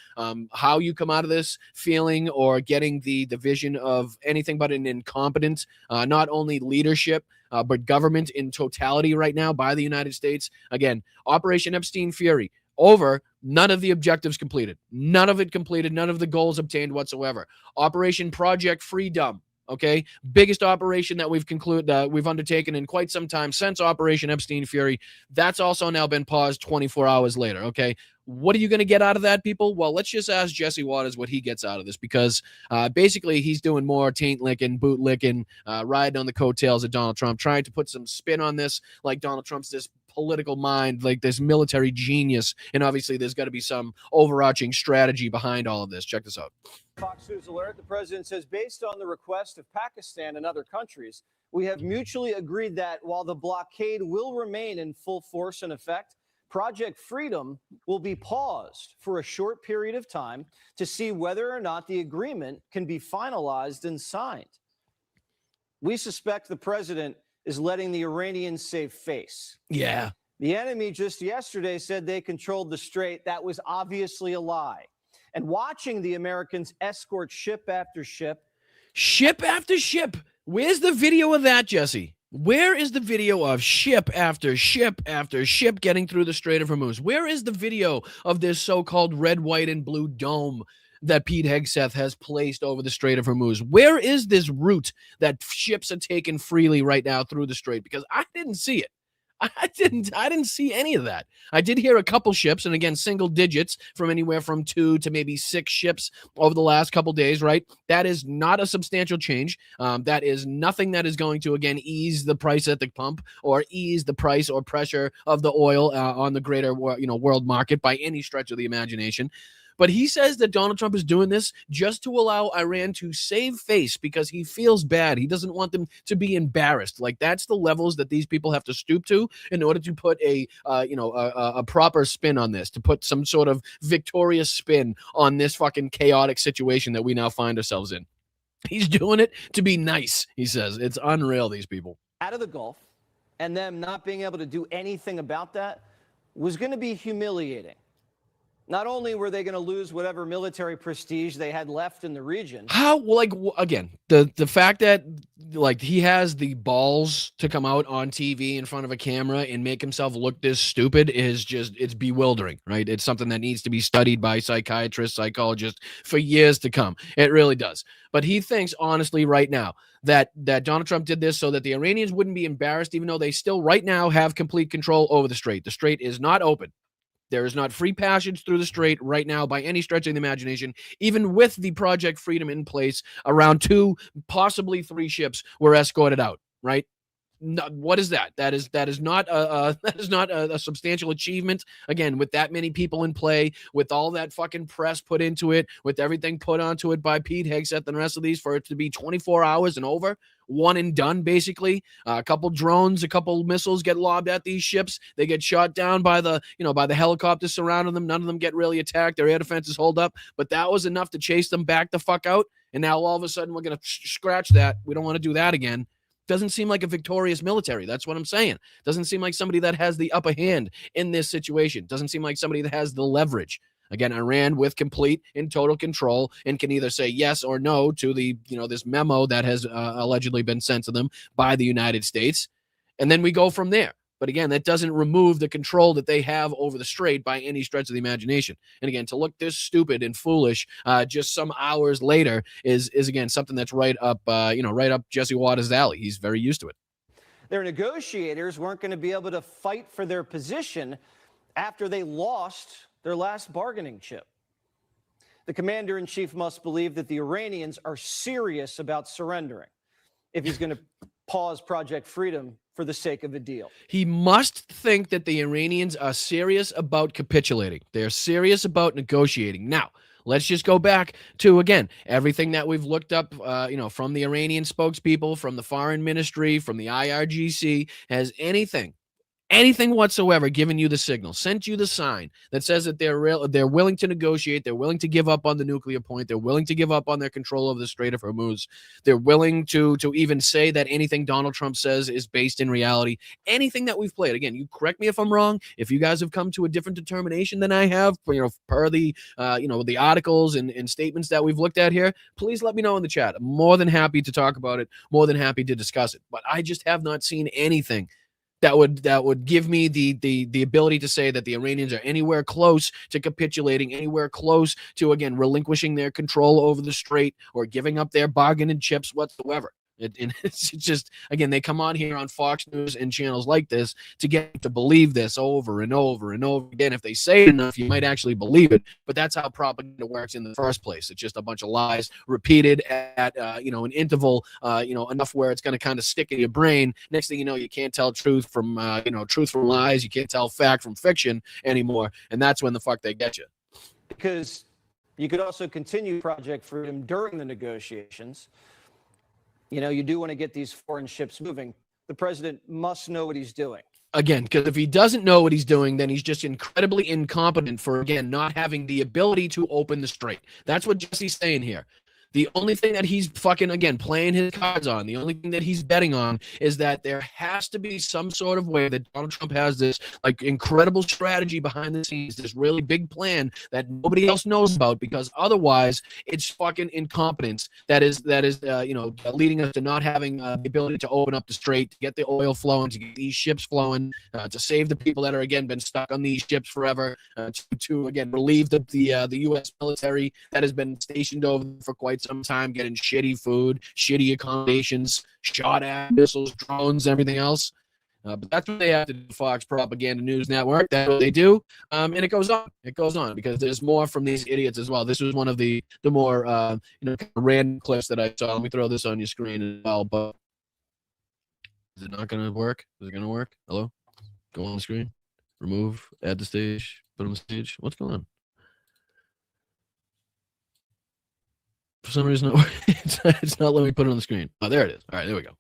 How you come out of this feeling or getting the vision of anything but an incompetent, not only leadership, but government in totality right now by the United States. Again, Operation Epstein Fury, over, none of the objectives completed. None of it completed. None of the goals obtained whatsoever. Operation Project Freedom, okay? Biggest operation that we've undertaken in quite some time since Operation Epstein Fury. That's also now been paused 24 hours later, okay? What are you going to get out of that, people? Well, let's just ask Jesse Waters what he gets out of this, because basically he's doing more taint licking, boot licking, riding on the coattails of Donald Trump, trying to put some spin on this, like Donald Trump's this political mind, like this military genius. And obviously there's got to be some overarching strategy behind all of this. Check this out. Fox News alert. The president says, based on the request of Pakistan and other countries, we have mutually agreed that while the blockade will remain in full force and effect, Project Freedom will be paused for a short period of time to see whether or not the agreement can be finalized and signed. We suspect the president is letting the Iranians save face. Yeah. The enemy just yesterday said they controlled the strait. That was obviously a lie. And watching the Americans escort ship after ship. Ship after ship. Where's the video of that, Jesse? Where is the video of ship after ship after ship getting through the Strait of Hormuz? Where is the video of this so-called red, white, and blue dome that Pete Hegseth has placed over the Strait of Hormuz? Where is this route that ships are taking freely right now through the strait? Because I didn't see it. I didn't see any of that. I did hear a couple ships, and again, single digits from anywhere from 2 to maybe 6 ships over the last couple days, right? That is not a substantial change. That is nothing that is going to, again, ease the price at the pump or ease the price or pressure of the oil on the greater world market by any stretch of the imagination. But he says that Donald Trump is doing this just to allow Iran to save face because he feels bad. He doesn't want them to be embarrassed. Like, that's the levels that these people have to stoop to in order to put a proper spin on this, to put some sort of victorious spin on this fucking chaotic situation that we now find ourselves in. He's doing it to be nice, he says. It's unreal, these people. Out of the Gulf, and them not being able to do anything about that was going to be humiliating. Not only were they going to lose whatever military prestige they had left in the region. How, like, again, the fact that, like, he has the balls to come out on TV in front of a camera and make himself look this stupid is just, it's bewildering, right? It's something that needs to be studied by psychiatrists, psychologists for years to come. It really does. But he thinks, honestly, right now, that Donald Trump did this so that the Iranians wouldn't be embarrassed, even though they still right now have complete control over the strait. The strait is not open. There is not free passage through the strait right now by any stretch of the imagination. Even with the Project Freedom in place, around 2, possibly 3 ships were escorted out, right? No, what is that? That is not a substantial achievement. Again, with that many people in play, with all that fucking press put into it, with everything put onto it by Pete Hegseth and the rest of these, for it to be 24 hours and over, one and done, basically. A couple drones, a couple missiles get lobbed at these ships. They get shot down by the helicopters surrounding them. None of them get really attacked. Their air defenses hold up, but that was enough to chase them back the fuck out. And now all of a sudden we're gonna scratch that. We don't want to do that again. Doesn't seem like a victorious military. That's what I'm saying. Doesn't seem like somebody that has the upper hand in this situation. Doesn't seem like somebody that has the leverage. Again, Iran with complete and total control and can either say yes or no to the, this memo that has allegedly been sent to them by the United States. And then we go from there. But again, that doesn't remove the control that they have over the strait by any stretch of the imagination. And again, to look this stupid and foolish just some hours later is again something that's right up Jesse Waters' alley. He's very used to it. Their negotiators weren't going to be able to fight for their position after they lost their last bargaining chip. The commander-in-chief must believe that the Iranians are serious about surrendering if he's going to pause Project Freedom for the sake of a deal. He must think that the Iranians are serious about capitulating. They're serious about negotiating. Now, let's just go back to, again, everything that we've looked up, from the Iranian spokespeople, from the foreign ministry, from the IRGC. Has anything whatsoever given you the signal, sent you the sign that says that they're willing to negotiate, they're willing to give up on the nuclear point, they're willing to give up on their control of the Strait of Hormuz, they're willing to even say that anything Donald Trump says is based in reality? Anything that we've played, again, you correct me if I'm wrong, if you guys have come to a different determination than I have, per the the articles and statements that we've looked at here, please let me know in the chat. I'm more than happy to talk about it, more than happy to discuss it. But I just have not seen anything that would give me the ability to say that the Iranians are anywhere close to capitulating, anywhere close to, again, relinquishing their control over the strait or giving up their bargaining chips whatsoever. It's just, again, they come on here on Fox News and channels like this to get to believe this over and over and over again. If they say it enough, you might actually believe it. But that's how propaganda works in the first place. It's just a bunch of lies repeated at an interval, enough where it's going to kind of stick in your brain. Next thing you know, you can't tell truth from lies. You can't tell fact from fiction anymore, and that's when the fuck they get you. Because you could also continue Project Freedom during the negotiations. You do want to get these foreign ships moving. The president must know what he's doing. Again, because if he doesn't know what he's doing, then he's just incredibly incompetent for, again, not having the ability to open the strait. That's what Jesse's saying here. The only thing that he's fucking, again, playing his cards on, the only thing that he's betting on is that there has to be some sort of way that Donald Trump has this, like, incredible strategy behind the scenes, this really big plan that nobody else knows about, because otherwise it's fucking incompetence that is leading us to not having the ability to open up the strait, to get the oil flowing, to get these ships flowing, to save the people that are, again, been stuck on these ships forever, to again, relieve the U.S. military that has been stationed over for quite some time, getting shitty food, shitty accommodations, shot at missiles, drones, everything else. But that's what they have to do, Fox Propaganda News Network. That's what they do. And it goes on. It goes on because there's more from these idiots as well. This was one of the more kind of random clips that I saw. Let me throw this on your screen as well. But is it not going to work? Is it going to work? Hello? Go on the screen. Remove. Add to stage. Put on the stage. What's going on? For some reason, it's not letting me put it on the screen. Oh, there it is. All right, there we go.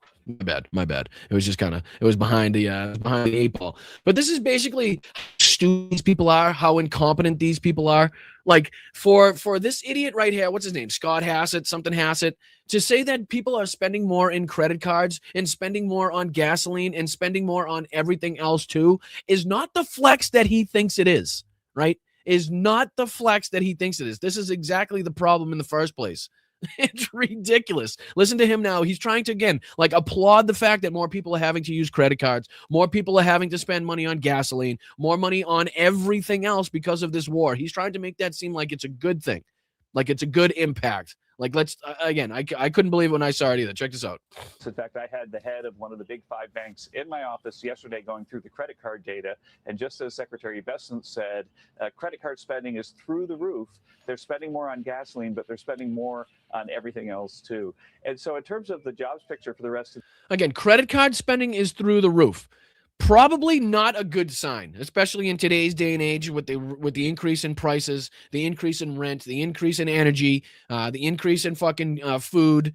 My bad. It was just it was behind the 8 ball. But this is basically how stupid these people are, how incompetent these people are. Like for this idiot right here, what's his name? Scott Hassett, something Hassett, to say that people are spending more in credit cards and spending more on gasoline and spending more on everything else too is not the flex that he thinks it is, right? Is not the flex that he thinks it is. This is exactly the problem in the first place. It's ridiculous. Listen to him now. He's trying to, again, like applaud the fact that more people are having to use credit cards. More people are having to spend money on gasoline, more money on everything else because of this war. He's trying to make that seem like it's a good thing, like it's a good impact. Like, let's, again, I couldn't believe it when I saw it either. Check this out. In fact, I had the head of one of the big 5 banks in my office yesterday going through the credit card data. And just as Secretary Bessent said, credit card spending is through the roof. They're spending more on gasoline, but they're spending more on everything else too. And so in terms of the jobs picture for the rest of... Again, credit card spending is through the roof. Probably not a good sign, especially in today's day and age with the increase in prices, the increase in rent, the increase in energy, the increase in fucking food.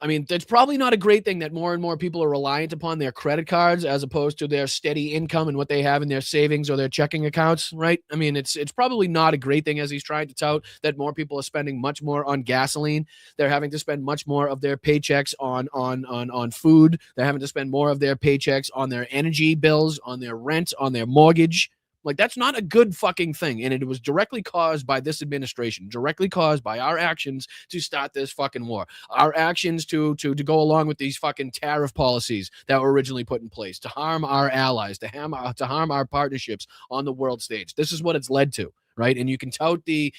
I mean, that's probably not a great thing that more and more people are reliant upon their credit cards as opposed to their steady income and what they have in their savings or their checking accounts, right? I mean, it's probably not a great thing, as he's trying to tout, that more people are spending much more on gasoline. They're having to spend much more of their paychecks on food. They're having to spend more of their paychecks on their energy bills, on their rent, on their mortgage. Like, that's not a good fucking thing. And it was directly caused by this administration, directly caused by our actions to start this fucking war, our actions to go along with these fucking tariff policies that were originally put in place to harm our allies, to harm our partnerships on the world stage. This is what it's led to. Right. And you can tout the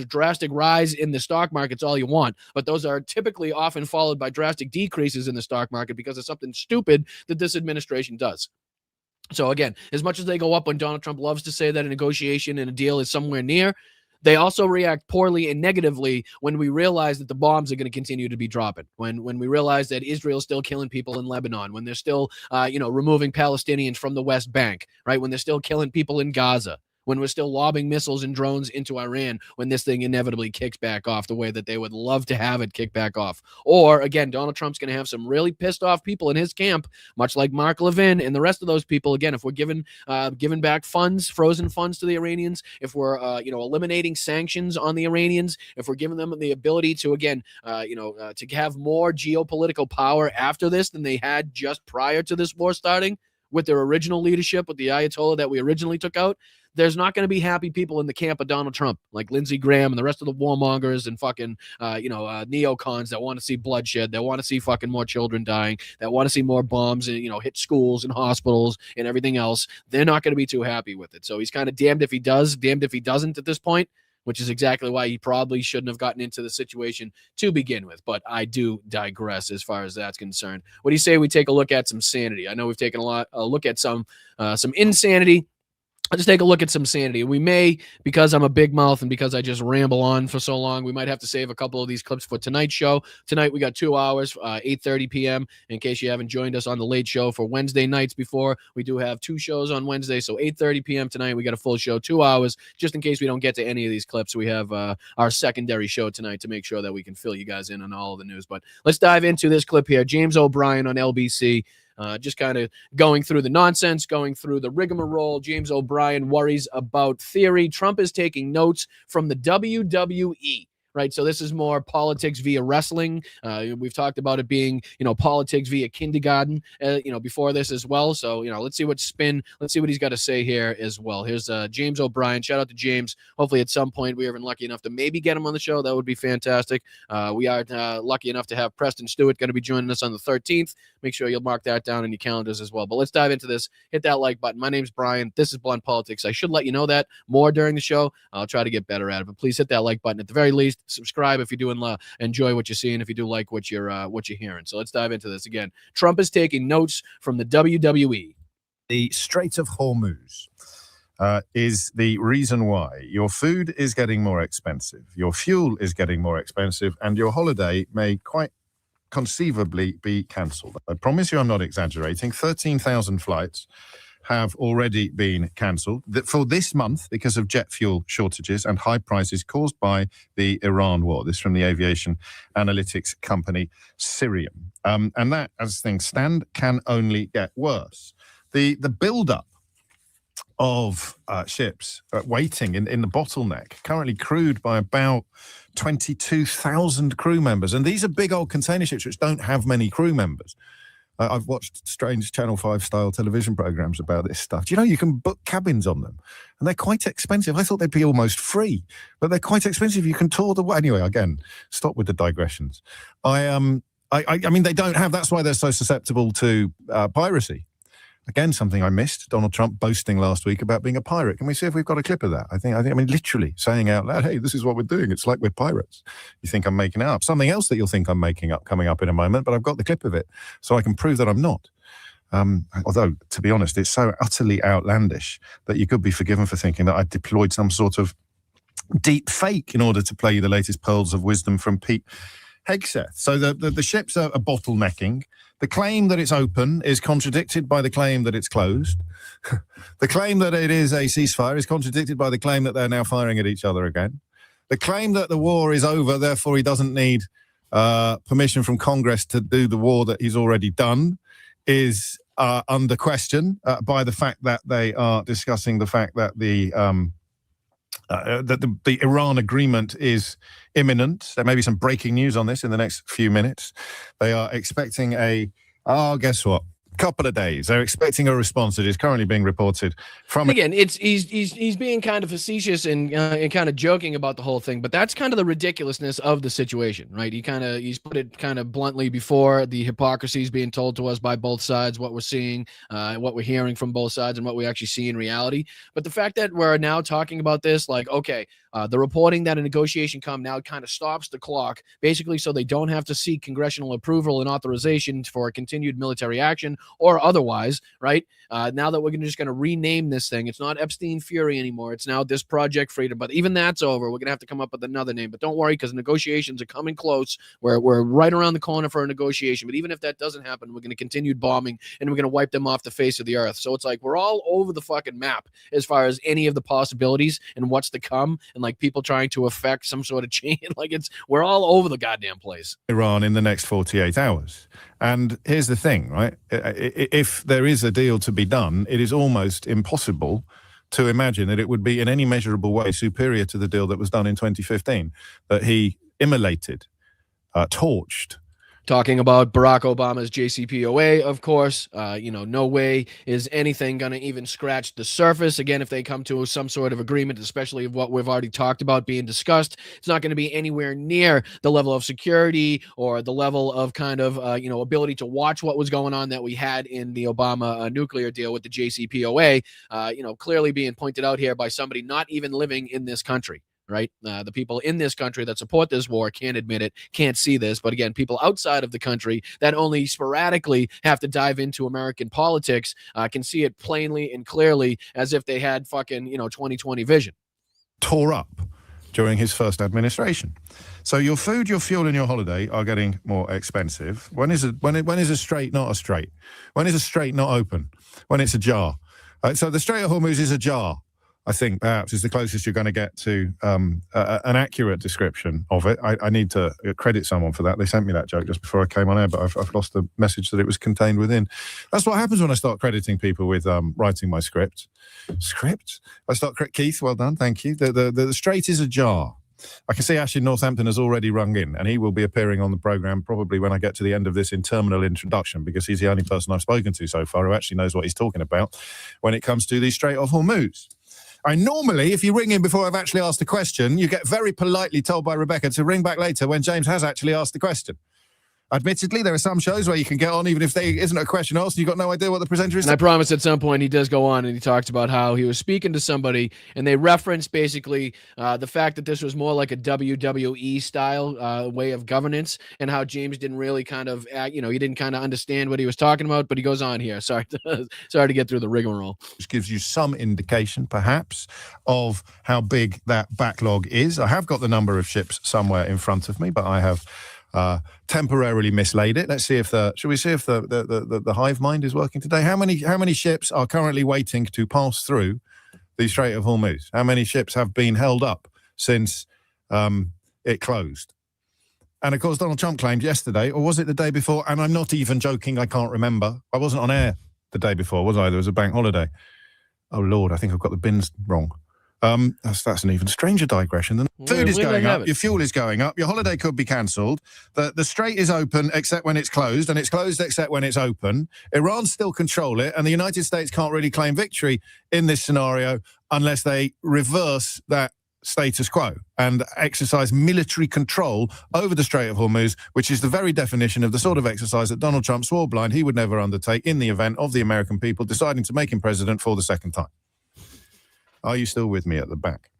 drastic rise in the stock markets all you want, but those are typically often followed by drastic decreases in the stock market because of something stupid that this administration does. So again, as much as they go up when Donald Trump loves to say that a negotiation and a deal is somewhere near, they also react poorly and negatively when we realize that the bombs are going to continue to be dropping. When we realize that Israel's still killing people in Lebanon, when they're still removing Palestinians from the West Bank, right? When they're still killing people in Gaza, when we're still lobbing missiles and drones into Iran, when this thing inevitably kicks back off the way that they would love to have it kick back off. Or, again, Donald Trump's going to have some really pissed off people in his camp, much like Mark Levin and the rest of those people. Again, if we're giving back funds, frozen funds to the Iranians, if we're, eliminating sanctions on the Iranians, if we're giving them the ability to, again, to have more geopolitical power after this than they had just prior to this war starting with their original leadership, with the Ayatollah that we originally took out, there's not going to be happy people in the camp of Donald Trump, like Lindsey Graham and the rest of the warmongers and fucking, neocons that want to see bloodshed, that want to see fucking more children dying, that want to see more bombs and, hit schools and hospitals and everything else. They're not going to be too happy with it. So he's kind of damned if he does, damned if he doesn't at this point, which is exactly why he probably shouldn't have gotten into the situation to begin with. But I do digress as far as that's concerned. What do you say we take a look at some sanity? I know we've taken a look at some insanity. Let's take a look at some sanity. We may, because I'm a big mouth and because I just ramble on for so long, we might have to save a couple of these clips for tonight's show. Tonight, we got 2 hours, 8:30 p.m. In case you haven't joined us on the late show for Wednesday nights before, we do have 2 shows on Wednesday. So 8:30 p.m. tonight, we got a full show, 2 hours. Just in case we don't get to any of these clips, we have our secondary show tonight to make sure that we can fill you guys in on all of the news. But let's dive into this clip here. James O'Brien on LBC. Just kind of going through the nonsense, going through the rigmarole. James O'Brien worries about theory. Trump is taking notes from the WWE. Right, so this is more politics via wrestling. We've talked about it being, politics via kindergarten, before this as well. So, let's see let's see what he's got to say here as well. Here's James O'Brien. Shout out to James. Hopefully at some point we are even lucky enough to maybe get him on the show. That would be fantastic. We are lucky enough to have Preston Stewart going to be joining us on the 13th. Make sure you'll mark that down in your calendars as well. But let's dive into this. Hit that like button. My name's Brian. This is Blunt Politics. I should let you know that more during the show. I'll try to get better at it. But please hit that like button at the very least. Subscribe if you do enjoy what you're seeing, if you do like what you're hearing. So let's dive into this again. Trump is taking notes from the WWE. The Strait of Hormuz is the reason why your food is getting more expensive, your fuel is getting more expensive, and your holiday may quite conceivably be cancelled. I promise you I'm not exaggerating. 13,000 flights have already been cancelled for this month because of jet fuel shortages and high prices caused by the Iran war. This from the aviation analytics company Sirium. And that, as things stand, can only get worse. The build-up of ships waiting in the bottleneck, currently crewed by about 22,000 crew members. And these are big old container ships which don't have many crew members. I've watched strange Channel 5 style television programs about this stuff. Do you know you can book cabins on them? And they're quite expensive. I thought they'd be almost free, but they're quite expensive. You can tour the way. Anyway, again, stop with the digressions. I mean, they don't have, that's why they're so susceptible to piracy. Again, something I missed, Donald Trump boasting last week about being a pirate. Can we see if we've got a clip of that? I mean, literally saying out loud, hey, this is what we're doing. It's like we're pirates. You think I'm making it up. Something else that you'll think I'm making up coming up in a moment, but I've got the clip of it so I can prove that I'm not. Although, to be honest, it's so utterly outlandish that you could be forgiven for thinking that I deployed some sort of deep fake in order to play you the latest pearls of wisdom from Pete Hegseth. So the ships are bottlenecking. The claim that it's open is contradicted by the claim that it's closed. The claim that it is a ceasefire is contradicted by the claim that they're now firing at each other again. The claim that the war is over, therefore he doesn't need permission from Congress to do the war that he's already done, is under question by the fact that they are discussing the fact that the Iran agreement is imminent. There may be some breaking news on this in the next few minutes. They are expecting guess what? Couple of days. They're expecting a response that is currently being reported from. Again, he's being kind of facetious and kind of joking about the whole thing, but that's kind of the ridiculousness of the situation, right? He's put it kind of bluntly before. The hypocrisy is being told to us by both sides, what we're seeing, what we're hearing from both sides, and what we actually see in reality. But the fact that we're now talking about this, like, okay, the reporting that a negotiation come now kind of stops the clock, basically, so they don't have to seek congressional approval and authorization for continued military action or otherwise, right? Now that we're just going to rename this thing, it's not Epstein Fury anymore. It's now this Project Freedom. But even that's over. We're going to have to come up with another name. But don't worry, because negotiations are coming close. We're right around the corner for a negotiation. But even if that doesn't happen, we're going to continue bombing and we're going to wipe them off the face of the earth. So it's like we're all over the fucking map as far as any of the possibilities and what's to come, and like people trying to affect some sort of change. Like we're all over the goddamn place. Iran in the next 48 hours. And here's the thing, right? If there is a deal to be done, it is almost impossible to imagine that it would be in any measurable way superior to the deal that was done in 2015, that he immolated, torched. Talking about Barack Obama's JCPOA, of course, no way is anything going to even scratch the surface. Again, if they come to some sort of agreement, especially of what we've already talked about being discussed, it's not going to be anywhere near the level of security or the level of kind of, ability to watch what was going on that we had in the Obama nuclear deal with the JCPOA, clearly being pointed out here by somebody not even living in this country. Right? The people in this country that support this war can't admit it, can't see this. But again, people outside of the country that only sporadically have to dive into American politics can see it plainly and clearly as if they had fucking, 20/20 vision. Tore up during his first administration. So your food, your fuel, and your holiday are getting more expensive. When is a strait not a strait? When is a strait not open? When it's a jar. So the Strait of Hormuz is a jar. I think perhaps is the closest you're going to get to an accurate description of it. I need to credit someone for that. They sent me that joke just before I came on air, but I've lost the message that it was contained within. That's what happens when I start crediting people with writing my script. I start, Keith, well done, thank you. The Strait is a jar. I can see Ash in Northampton has already rung in, and he will be appearing on the programme probably when I get to the end of this interminable introduction, because he's the only person I've spoken to so far who actually knows what he's talking about when it comes to the Strait of Hormuz. Normally, if you ring in before I've actually asked the question, you get very politely told by Rebecca to ring back later when James has actually asked the question. Admittedly, there are some shows where you can get on even if there isn't a question asked and you've got no idea what the presenter is And I promise at some point he does go on and he talks about how he was speaking to somebody and they referenced basically the fact that this was more like a WWE style way of governance and how James didn't really kind of, he didn't kind of understand what he was talking about, but he goes on here. Sorry to get through the rigmarole. Which gives you some indication, perhaps, of how big that backlog is. I have got the number of ships somewhere in front of me, but I have temporarily mislaid it. Let's see if should we see if the hive mind is working today? How many ships are currently waiting to pass through the Strait of Hormuz? How many ships have been held up since it closed? And of course, Donald Trump claimed yesterday, or was it the day before? And I'm not even joking, I can't remember. I wasn't on air the day before, was I? There was a bank holiday. Oh Lord, I think I've got the bins wrong. That's an even stranger digression. The food is going up, your fuel is going up, your holiday could be cancelled. The strait is open except when it's closed, and it's closed except when it's open. Iran still control it, and the United States can't really claim victory in this scenario unless they reverse that status quo and exercise military control over the Strait of Hormuz, which is the very definition of the sort of exercise that Donald Trump swore blind he would never undertake in the event of the American people deciding to make him president for the second time. Are you still with me at the back?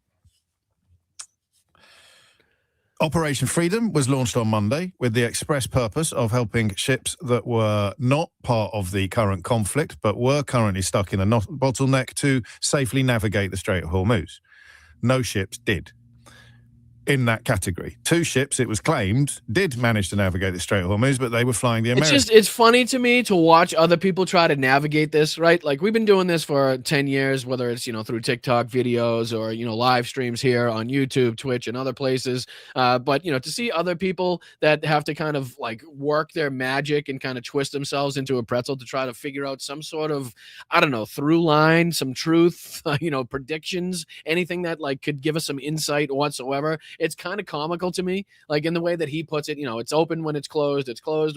Operation Freedom was launched on Monday with the express purpose of helping ships that were not part of the current conflict but were currently stuck in a bottleneck to safely navigate the Strait of Hormuz. No ships did in that category. 2 ships, it was claimed, did manage to navigate the Strait of Hormuz, but they were flying the Americans. It's funny to me to watch other people try to navigate this, right? Like we've been doing this for 10 years, whether it's, through TikTok videos or, live streams here on YouTube, Twitch, and other places. But, to see other people that have to kind of like work their magic and kind of twist themselves into a pretzel to try to figure out some sort of, through line, some truth, predictions, anything that like could give us some insight whatsoever. It's kind of comical to me, like in the way that he puts it. It's open when it's closed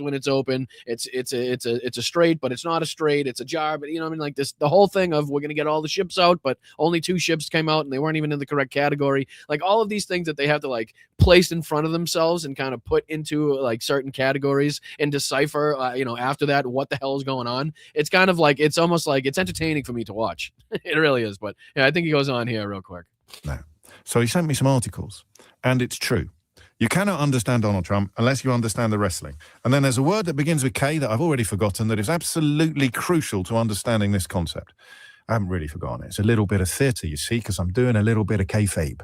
when it's open. It's a straight, but it's not a straight. It's a jar, but like this, the whole thing of we're gonna get all the ships out, but only 2 ships came out and they weren't even in the correct category. Like all of these things that they have to like place in front of themselves and kind of put into like certain categories and decipher, after that what the hell is going on. It's kind of like it's almost like it's entertaining for me to watch. It really is. But yeah, I think he goes on here real quick. No. So he sent me some articles, and it's true. You cannot understand Donald Trump unless you understand the wrestling. And then there's a word that begins with K that I've already forgotten that is absolutely crucial to understanding this concept. I haven't really forgotten it. It's a little bit of theatre, you see, because I'm doing a little bit of kayfabe.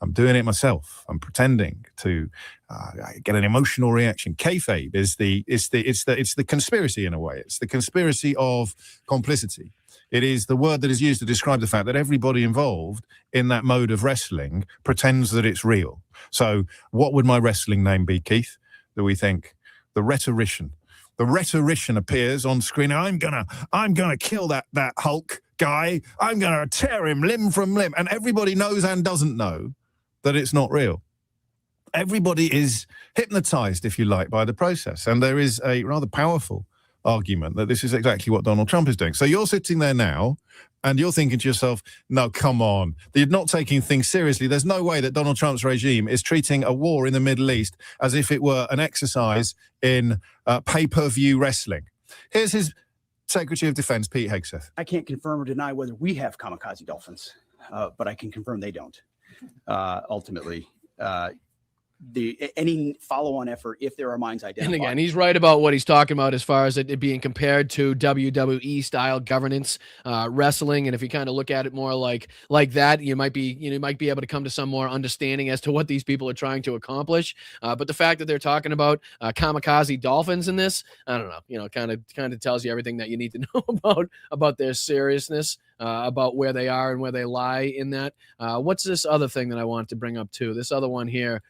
I'm doing it myself. I'm pretending to get an emotional reaction. Kayfabe is the conspiracy in a way. It's the conspiracy of complicity. It is the word that is used to describe the fact that everybody involved in that mode of wrestling pretends that it's real. So what would my wrestling name be, Keith? That we think? The rhetorician. The rhetorician appears on screen. I'm gonna kill that Hulk guy. I'm gonna tear him limb from limb. And everybody knows and doesn't know that it's not real. Everybody is hypnotized, if you like, by the process. And there is a rather powerful argument that this is exactly what Donald Trump is doing. So you're sitting there now and you're thinking to yourself, no, come on. You're not taking things seriously. There's no way that Donald Trump's regime is treating a war in the Middle East as if it were an exercise in pay-per-view wrestling. Here's his Secretary of Defense, Pete Hegseth. I can't confirm or deny whether we have kamikaze dolphins, but I can confirm they don't. Ultimately, any follow-on effort, if there are mines identified. And again, he's right about what he's talking about as far as it being compared to WWE style governance wrestling. And if you kind of look at it more like that, you might be able to come to some more understanding as to what these people are trying to accomplish. But the fact that they're talking about kamikaze dolphins in this, I don't know, kind of tells you everything that you need to know about their seriousness, about where they are and where they lie in that. What's this other thing that I wanted to bring up too? This other one here.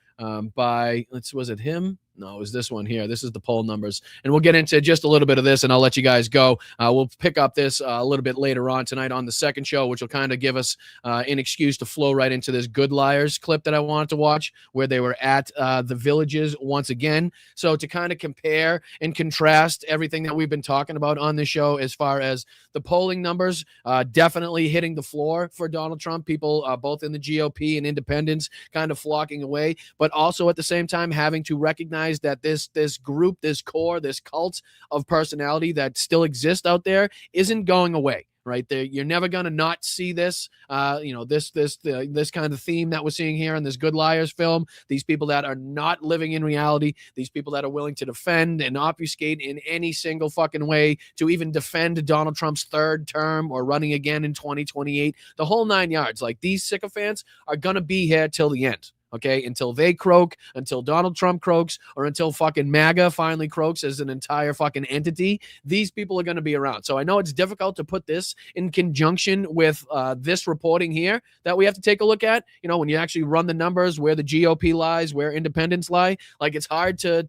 Was it him? No, it was this one here. This is the poll numbers. And we'll get into just a little bit of this, and I'll let you guys go. We'll pick up this a little bit later on tonight on the second show, which will kind of give us an excuse to flow right into this Good Liars clip that I wanted to watch, where they were at the villages once again. So to kind of compare and contrast everything that we've been talking about on this show as far as the polling numbers, definitely hitting the floor for Donald Trump. People both in the GOP and independents kind of flocking away, but also at the same time having to recognize recognize that this group, this core, this cult of personality that still exists out there isn't going away. Right there, you're never gonna not see this. This kind of theme that we're seeing here in this Good Liars film. These people that are not living in reality. These people that are willing to defend and obfuscate in any single fucking way to even defend Donald Trump's third term or running again in 2028. The whole 9 yards. Like, these sycophants are gonna be here till the end. Okay, until they croak, until Donald Trump croaks, or until fucking MAGA finally croaks as an entire fucking entity, these people are going to be around. So I know it's difficult to put this in conjunction with this reporting here that we have to take a look at. You know, when you actually run the numbers, where the GOP lies, where independents lie, like, it's hard to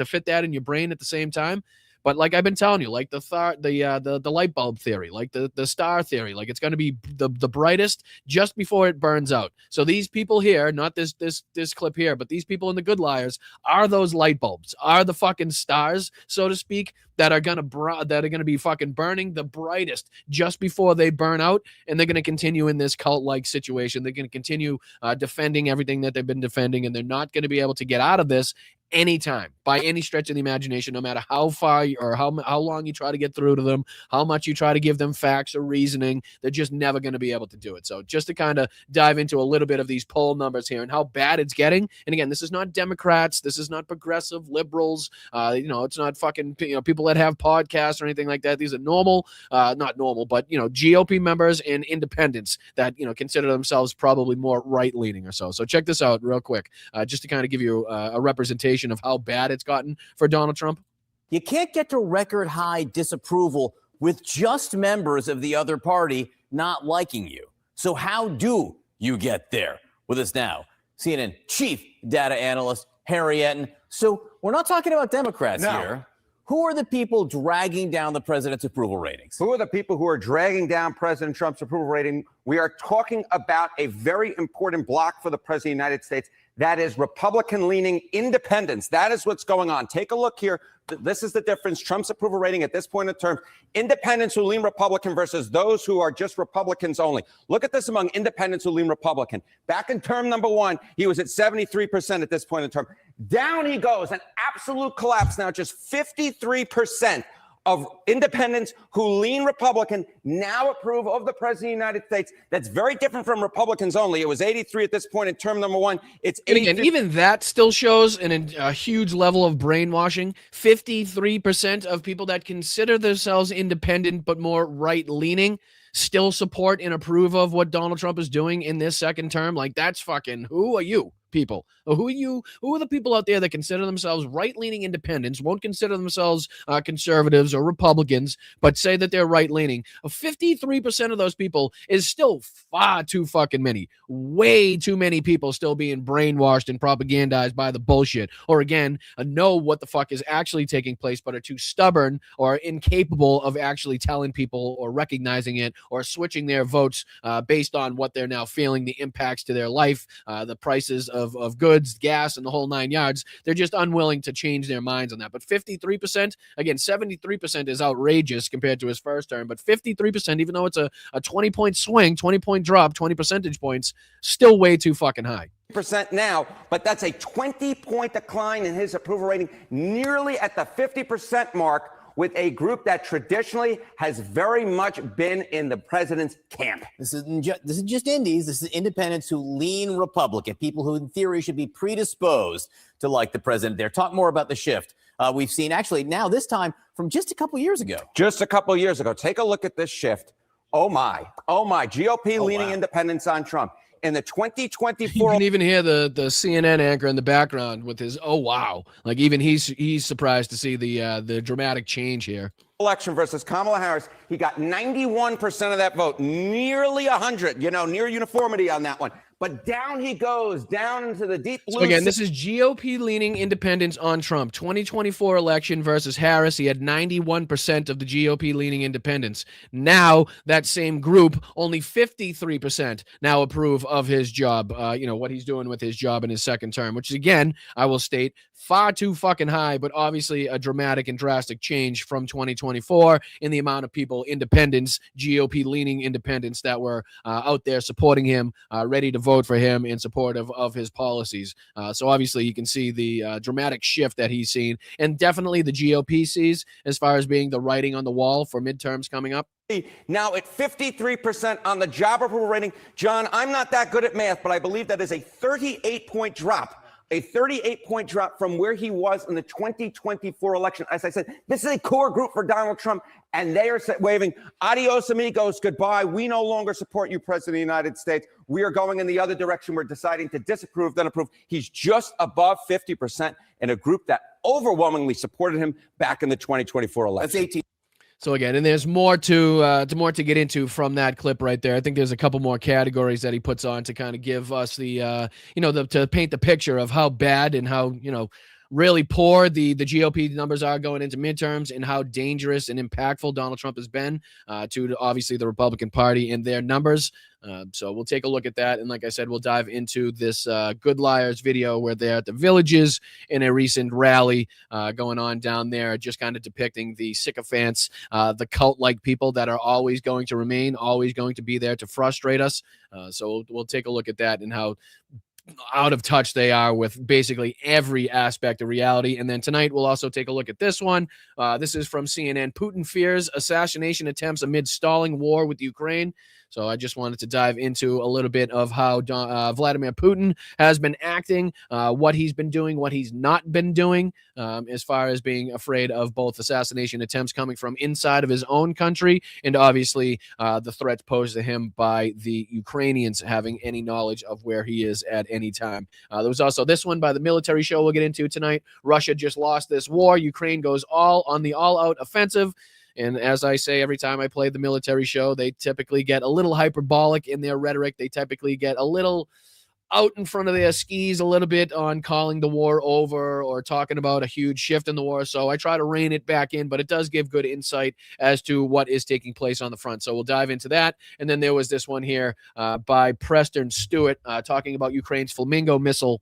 fit that in your brain at the same time. But like I've been telling you, like the light bulb theory, like the star theory, like, it's going to be the brightest just before it burns out. So these people here, not this clip here, but these people in the Good Liars are those light bulbs, are the fucking stars, so to speak, that are gonna be fucking burning the brightest just before they burn out, and they're gonna continue in this cult-like situation. They're gonna continue defending everything that they've been defending, and they're not gonna be able to get out of this anytime by any stretch of the imagination, no matter how far or how long you try to get through to them, how much you try to give them facts or reasoning. They're just never going to be able to do it. So just to kind of dive into a little bit of these poll numbers here and how bad it's getting. And again, this is not Democrats. This is not progressive liberals. It's not fucking people that have podcasts or anything like that. These are normal, not normal, but GOP members and independents that consider themselves probably more right leaning or so. So check this out real quick, just to kind of give you a representation of how bad it's gotten for Donald Trump. You can't get to record high disapproval with just members of the other party not liking you. So how do you get there? With us now, CNN chief data analyst Harry Etten. So we're not talking about Democrats here. Who are the people dragging down the president's approval ratings? Who are the people who are dragging down President Trump's approval rating? We are talking about a very important block for the president of the United States. That is Republican-leaning independents. That is what's going on. Take a look here. This is the difference. Trump's approval rating at this point in term. Independents who lean Republican versus those who are just Republicans only. Look at this among independents who lean Republican. Back in term number one, he was at 73% at this point in term. Down he goes, an absolute collapse now. Just 53% of independents who lean Republican now approve of the president of the United States. That's very different from Republicans only. It was 83 at this point in term number one. It's 80. And again, even that still shows a huge level of brainwashing. 53% of people that consider themselves independent but more right-leaning still support and approve of what Donald Trump is doing in this second term. Like, that's fucking, who are you people? Who are you? Who are the people out there that consider themselves right-leaning independents, won't consider themselves conservatives or Republicans, but say that they're right-leaning? 53% of those people is still far too fucking many. Way too many people still being brainwashed and propagandized by the bullshit. Or again, know what the fuck is actually taking place, but are too stubborn or incapable of actually telling people or recognizing it or switching their votes based on what they're now feeling, the impacts to their life, the prices of goods, gas, and the whole 9 yards. They're just unwilling to change their minds on that. But 53%, again, 73% is outrageous compared to his first term, but 53%, even though it's a 20-point swing, 20-point drop, 20 percentage points, still way too fucking high. Percent now, but that's a 20-point decline in his approval rating, nearly at the 50% mark, with a group that traditionally has very much been in the president's camp. This isn't just indies. This is independents who lean Republican, people who in theory should be predisposed to like the president there. Talk more about the shift we've seen actually now this time from just a couple years ago. Just a couple years ago. Take a look at this shift. Oh my. GOP leaning independents on Trump. In the 2024, you can even hear the CNN anchor in the background with his "oh wow!" Like, even he's surprised to see the dramatic change here. Election versus Kamala Harris, he got 91% of that vote, nearly 100. Near uniformity on that one. But down he goes, down into the deep blue. So again, this is GOP-leaning independents on Trump. 2024 election versus Harris. He had 91% of the GOP-leaning independents. Now, that same group, only 53% now approve of his job, what he's doing with his job in his second term, which is, again, I will state, far too fucking high, but obviously a dramatic and drastic change from 2024 in the amount of people, independents, GOP-leaning independents that were out there supporting him, ready to vote vote for him in support of his policies. So obviously you can see the dramatic shift that he's seen, and definitely the GOP sees as far as being the writing on the wall for midterms coming up. Now at 53% on the job approval rating. John, I'm not that good at math, but I believe that is a 38-point drop. A 38-point drop from where he was in the 2024 election. As I said, this is a core group for Donald Trump, and they are waving, adios, amigos, goodbye. We no longer support you, President of the United States. We are going in the other direction. We're deciding to disapprove, then approve. He's just above 50% in a group that overwhelmingly supported him back in the 2024 election. That's 18. So again, and there's more to get into from that clip right there. I think there's a couple more categories that he puts on to kind of give us the to paint the picture of how bad and how really poor the GOP numbers are going into midterms, and how dangerous and impactful Donald Trump has been to obviously the Republican Party and their numbers. So we'll take a look at that. And like I said, we'll dive into this Good Liars video where they're at the Villages in a recent rally going on down there, just kind of depicting the sycophants, the cult-like people that are always going to remain, always going to be there to frustrate us. So we'll take a look at that and how out of touch they are with basically every aspect of reality. And then tonight we'll also take a look at this one. This is from CNN. Putin fears assassination attempts amid stalling war with Ukraine. So I just wanted to dive into a little bit of how Vladimir Putin has been acting, what he's been doing, what he's not been doing, as far as being afraid of both assassination attempts coming from inside of his own country, and obviously the threats posed to him by the Ukrainians having any knowledge of where he is at any time. There was also this one by the military show we'll get into tonight. Russia just lost this war. Ukraine goes all-out offensive. And as I say every time I play the military show, they typically get a little hyperbolic in their rhetoric. They typically get a little out in front of their skis a little bit on calling the war over or talking about a huge shift in the war. So I try to rein it back in, but it does give good insight as to what is taking place on the front. So we'll dive into that. And then there was this one here by Preston Stewart talking about Ukraine's Flamingo missile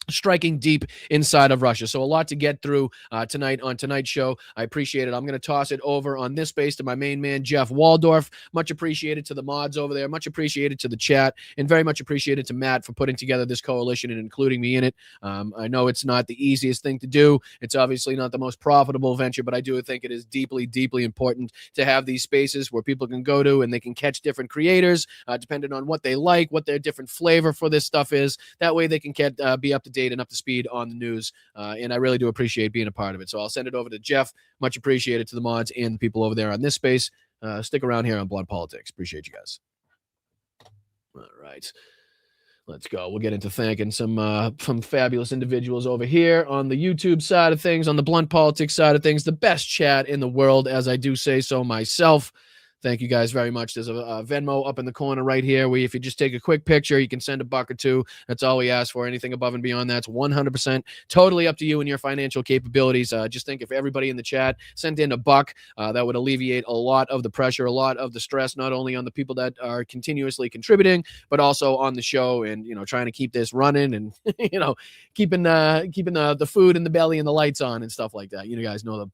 striking deep inside of Russia. So a lot to get through tonight on tonight's show. I appreciate it. I'm going to toss it over on this space to my main man, Jeff Waldorf. Much appreciated to the mods over there. Much appreciated to the chat, and very much appreciated to Matt for putting together this coalition and including me in it. I know it's not the easiest thing to do. It's obviously not the most profitable venture, but I do think it is deeply, deeply important to have these spaces where people can go to and they can catch different creators, depending on what they like, what their different flavor for this stuff is. That way they can be up to date and up to speed on the news, and I really do appreciate being a part of it. So I'll send it over to Jeff. Much appreciated to the mods and the people over there on this space. Stick around here on Blunt Politics. Appreciate you guys. All right, let's go. We'll get into thanking some fabulous individuals over here on the YouTube side of things, on the Blunt Politics side of things, the best chat in the world, as I do say so myself. Thank you guys very much. There's a Venmo up in the corner right here where if you just take a quick picture, you can send $1 or $2. That's all we ask for. Anything above and beyond that's 100% totally up to you and your financial capabilities. Just think if everybody in the chat sent in $1, that would alleviate a lot of the pressure, a lot of the stress, not only on the people that are continuously contributing, but also on the show and, trying to keep this running and, keeping the food in the belly and the lights on and stuff like that. You guys know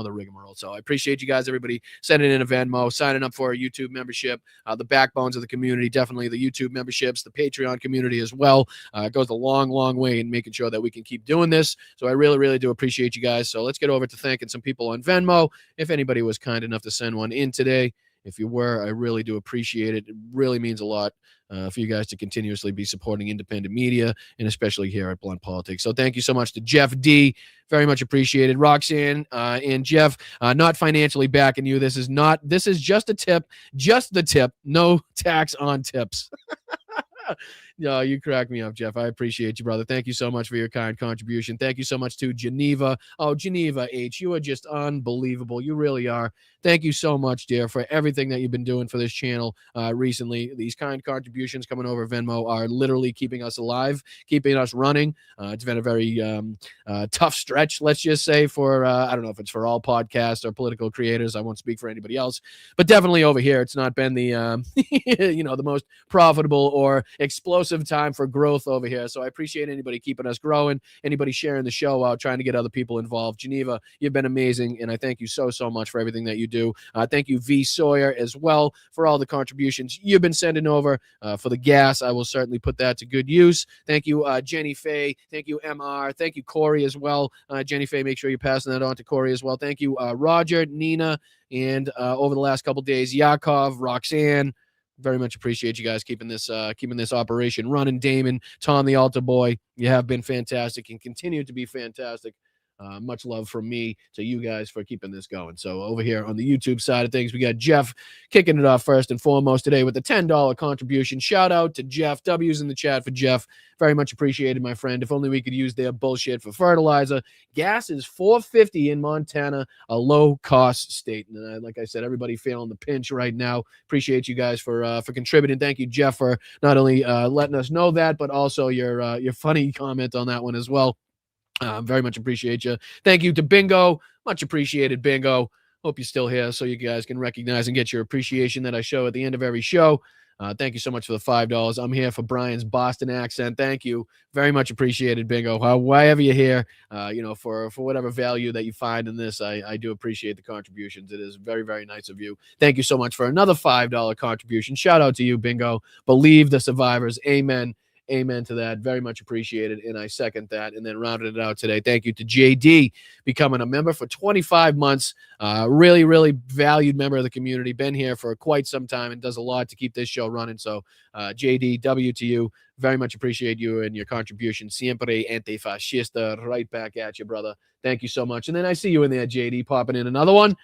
the rigmarole. So I appreciate you guys, everybody sending in a Venmo, signing up for our YouTube membership, the backbones of the community, definitely the YouTube memberships, the Patreon community as well. It goes a long, long way in making sure that we can keep doing this. So I really, really do appreciate you guys. So let's get over to thanking some people on Venmo. If anybody was kind enough to send one in today, if you were, I really do appreciate it. It really means a lot for you guys to continuously be supporting independent media, and especially here at Blunt Politics. So thank you so much to Jeff D. Very much appreciated. Roxanne and Jeff, not financially backing you. This is just a tip, just the tip. No tax on tips. No, you crack me up, Jeff. I appreciate you, brother. Thank you so much for your kind contribution. Thank you so much to Geneva. Oh, Geneva H, you are just unbelievable. You really are. Thank you so much, dear, for everything that you've been doing for this channel recently. These kind contributions coming over Venmo are literally keeping us alive, keeping us running. It's been a very tough stretch, let's just say, for, I don't know if it's for all podcasts or political creators. I won't speak for anybody else, but definitely over here, it's not been the, the most profitable or explosive explosive time for growth over here. So I appreciate anybody keeping us growing, anybody sharing the show out, trying to get other people involved. Geneva, you've been amazing, and I thank you so much for everything that you do. Thank you, V. Sawyer, as well, for all the contributions you've been sending over. For the gas, I will certainly put that to good use. Thank you, Jenny Faye. Thank you, MR. Thank you, Corey, as well. Jenny Faye, make sure you're passing that on to Corey as well. Thank you, Roger, Nina, and over the last couple days, Yakov, Roxanne. Very much appreciate you guys keeping this operation running. Damon, Tom, the altar boy, you have been fantastic and continue to be fantastic. Much love from me to you guys for keeping this going. So over here on the YouTube side of things, we got Jeff kicking it off first and foremost today with the $10 contribution. Shout out to Jeff. W's in the chat for Jeff. Very much appreciated, my friend. If only we could use their bullshit for fertilizer. Gas is $4.50 in Montana, a low-cost state. And like I said, everybody feeling the pinch right now. Appreciate you guys for contributing. Thank you, Jeff, for not only letting us know that, but also your funny comment on that one as well. Very much appreciate you. Thank you to Bingo. Much appreciated, Bingo. Hope you're still here so you guys can recognize and get your appreciation that I show at the end of every show. Thank you so much for the $5. I'm here for Brian's Boston accent. Thank you. Very much appreciated, Bingo. Wherever you're here, for whatever value that you find in this, I do appreciate the contributions. It is very, very nice of you. Thank you so much for another $5 contribution. Shout out to you, Bingo. Believe the survivors. Amen. Amen to that. Very much appreciated, and I second that. And then rounded it out today, thank you to JD, becoming a member for 25 months. Really, really valued member of the community. Been here for quite some time and does a lot to keep this show running. So, JD, W to you. Very much appreciate you and your contribution. Siempre antifascista. Right back at you, brother. Thank you so much. And then I see you in there, JD, popping in another one.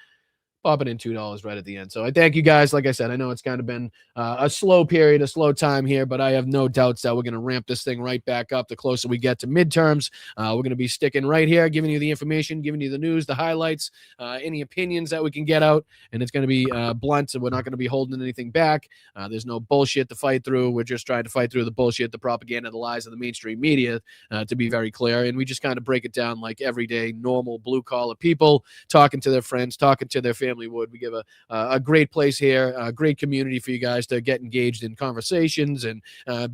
Popping in $2 right at the end. So I thank you guys. Like I said, I know it's kind of been a slow period, a slow time here, but I have no doubts that we're going to ramp this thing right back up the closer we get to midterms. We're going to be sticking right here, giving you the information, giving you the news, the highlights, any opinions that we can get out, and it's going to be blunt, so we're not going to be holding anything back. There's no bullshit to fight through. We're just trying to fight through the bullshit, the propaganda, the lies of the mainstream media, to be very clear, and we just kind of break it down like everyday, normal, blue-collar people talking to their friends, talking to their family would. We give a great place here, a great community for you guys to get engaged in conversations and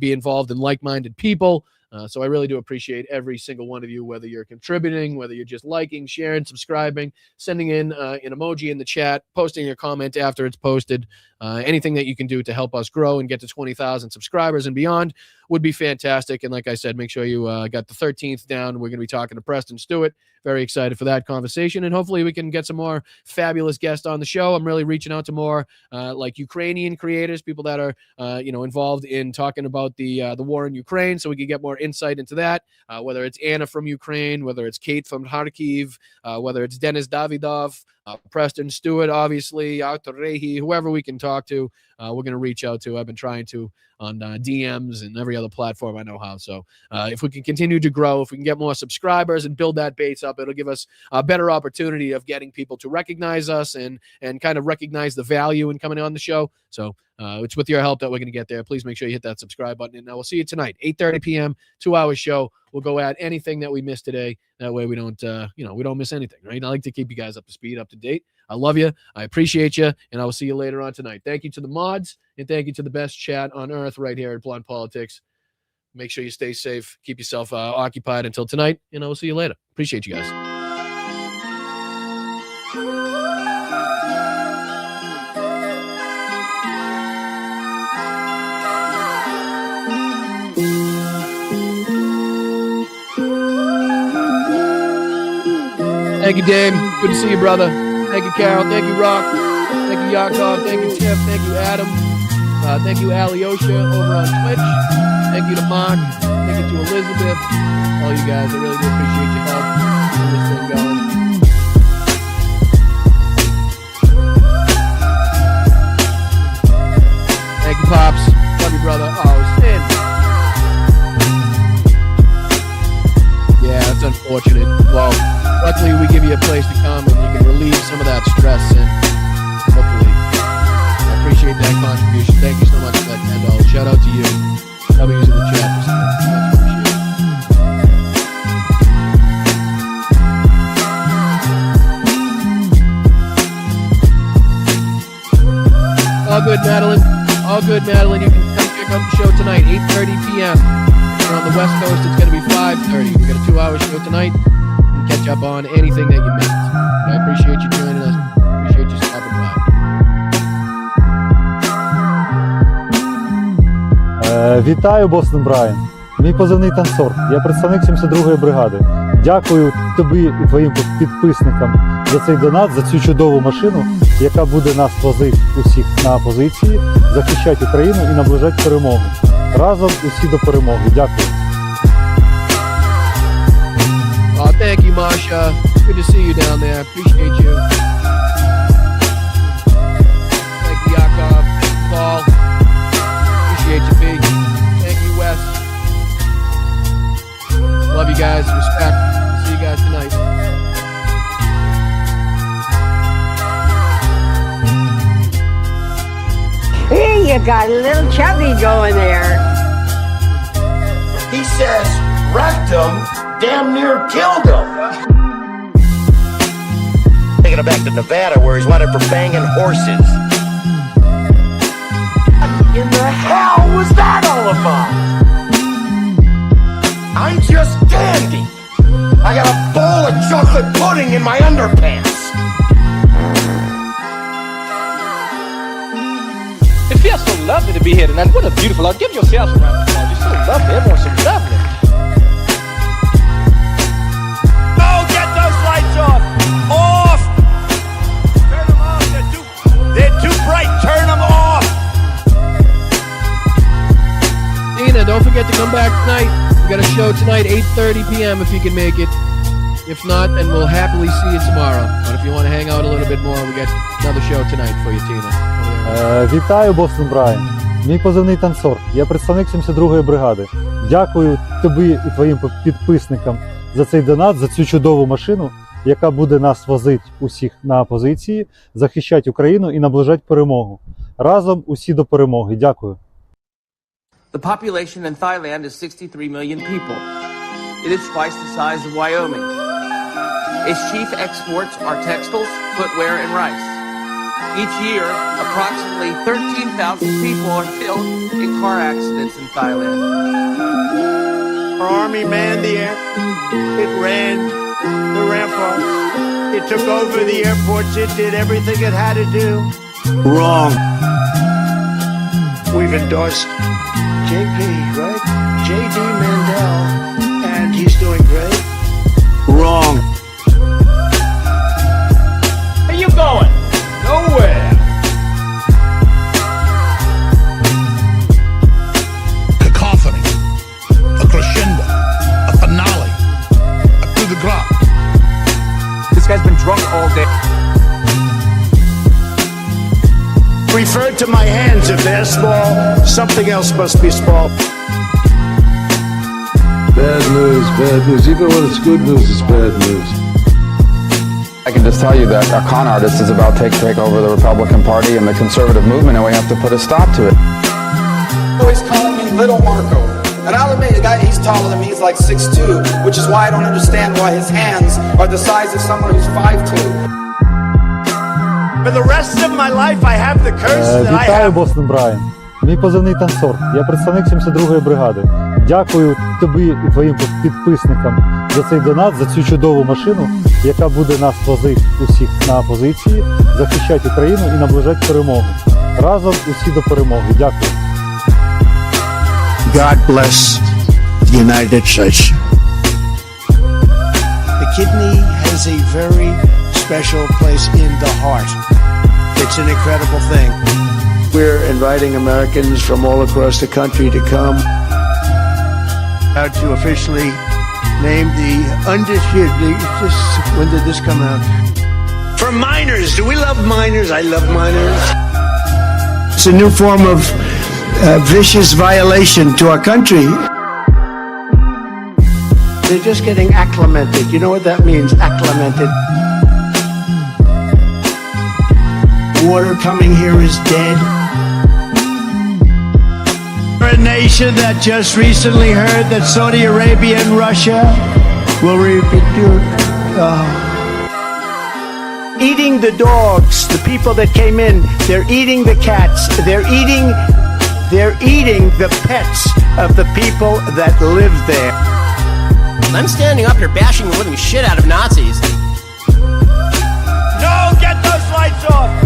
be involved in like-minded people. So I really do appreciate every single one of you, whether you're contributing, whether you're just liking, sharing, subscribing, sending in an emoji in the chat, posting your comment after it's posted. Anything that you can do to help us grow and get to 20,000 subscribers and beyond would be fantastic. And like I said, make sure you got the 13th down. We're going to be talking to Preston Stewart. Very excited for that conversation. And hopefully we can get some more fabulous guests on the show. I'm really reaching out to more like Ukrainian creators, people that are involved in talking about the war in Ukraine, so we can get more insight into that, whether it's Anna from Ukraine, whether it's Kate from Kharkiv, whether it's Dennis Davidov, Preston Stewart, obviously, Arthur Rehi, whoever we can talk to, we're going to reach out to. I've been trying to on DMs and every other platform I know how. So if we can continue to grow, if we can get more subscribers and build that base up, it'll give us a better opportunity of getting people to recognize us and kind of recognize the value in coming on the show. So it's with your help that we're going to get there. Please make sure you hit that subscribe button. And I will see you tonight, 8:30 p.m., 2-hour show. We'll go at anything that we missed today. That way we don't, we don't miss anything, right? I like to keep you guys up to speed, up to date. I love you. I appreciate you. And I will see you later on tonight. Thank you to the mods and thank you to the best chat on earth right here at Blunt Politics. Make sure you stay safe. Keep yourself occupied until tonight. And I will see you later. Appreciate you guys. Thank you, Dave. Good to see you, brother. Thank you, Carol. Thank you, Rock. Thank you, Yakov. Thank you, Chip. Thank you, Adam. Thank you, Alyosha over on Twitch. Thank you to Mark. Thank you to Elizabeth. All you guys, I really do appreciate your help keeping this thing going. Thank you, Pops. Love you, brother. Oh, Sin. Yeah, that's unfortunate. Well, luckily we give you a place to come and you can relieve some of that stress, and hopefully I appreciate that contribution. Thank you so much for that $10. Shout out to you. W's in the chat. Much appreciated. All good, Madeline. All good, Madeline. You can come check out the show tonight, 8:30 p.m. If you're on the West Coast, it's going to be 5:30. We got a 2-hour show tonight. And catch up on anything that you missed. I appreciate you joining us. Appreciate you stopping by. Вітаю, Бостон Брайан. Мій позивний танцор. Я представник 72-ї бригади. Дякую тобі і твоїм підписникам за цей донат, за цю чудову машину, яка буде нас возити усіх на позиції, захищати Україну і наближати перемогу. Разом усі до перемоги. Дякую. Thank you, Masha. Good to see you down there. Appreciate you. Thank you, Yakov. Paul. Appreciate you, Pete. Thank you, Wes. Love you guys. Respect. See you guys tonight. Hey, you got a little chubby going there. He says rectum damn near killed him. Taking him back to Nevada where he's wanted for banging horses. What in the hell was that all about? I'm just dandy. I got a bowl of chocolate pudding in my underpants. It feels so lovely to be here tonight. What a beautiful out. Give yourselves a round of applause. You're so lovely. Everyone's so lovely. Oh, get those lights off! Off! Turn them off. They're too bright. Turn them off. Tina, don't forget to come back tonight. We got a show tonight, 8:30 p.m. if you can make it. If not, then we'll happily see you tomorrow. But if you want to hang out a little bit more, we got another show tonight for you, Tina. Вітаю, Бостон Брайан. Мій позивний танцор. Я представник 72-ї бригади. Дякую тобі і твоїм підписникам за цей донат, за цю чудову машину, яка буде нас возити усіх на позиції, захищати Україну і наближати перемогу. Разом усі до перемоги. Дякую. The population in Thailand is 63 million people. It is twice the size of Wyoming. Its chief exports are textiles, footwear, and rice. Each year, approximately 13,000 people are killed in car accidents in Thailand. Our army manned the air. It ran the ramparts. It took over the airports. It did everything it had to do. Wrong. We've endorsed JP, right? JD Mandel, and he's doing great. Wrong. Where you going? Nowhere. Cacophony, a crescendo, a finale, a coup de grace. This guy's been drunk all day. Referred to my hands. If they're small, something else must be small. Bad news, bad news. Even when it's good news, it's bad news. I can just tell you that a con artist is about to take over the Republican Party and the conservative movement, and we have to put a stop to it. He's calling me Little Marco. And I'll admit, the guy, he's taller than me. He's like 6'2", which is why I don't understand why his hands are the size of someone who's 5'2". For the rest of my life, I have the curse that I Вітаю, have. Бостон Брайан. Мій позивний танцор. Я представник 72-ї бригади. Дякую тобі і твоїм підписникам за цей донат, за цю чудову машину, яка буде нас возити усіх на позиції, захищати Україну і наближати перемогу. Разом усі до перемоги. Дякую. God bless the United States. The kidney has a very special place in the heart. It's an incredible thing. We're inviting Americans from all across the country to come out to officially name the undisputed. When did this come out? For minors. Do we love minors? I love minors. It's a new form of vicious violation to our country. They're just getting acclimated. You know what that means, acclimated. Water coming here is dead. We're a nation that just recently heard that Saudi Arabia and Russia will eating the dogs, the people that came in, they're eating the cats, they're eating They're eating the pets of the people that live there. I'm standing up here bashing the living shit out of Nazis. No, get those lights off.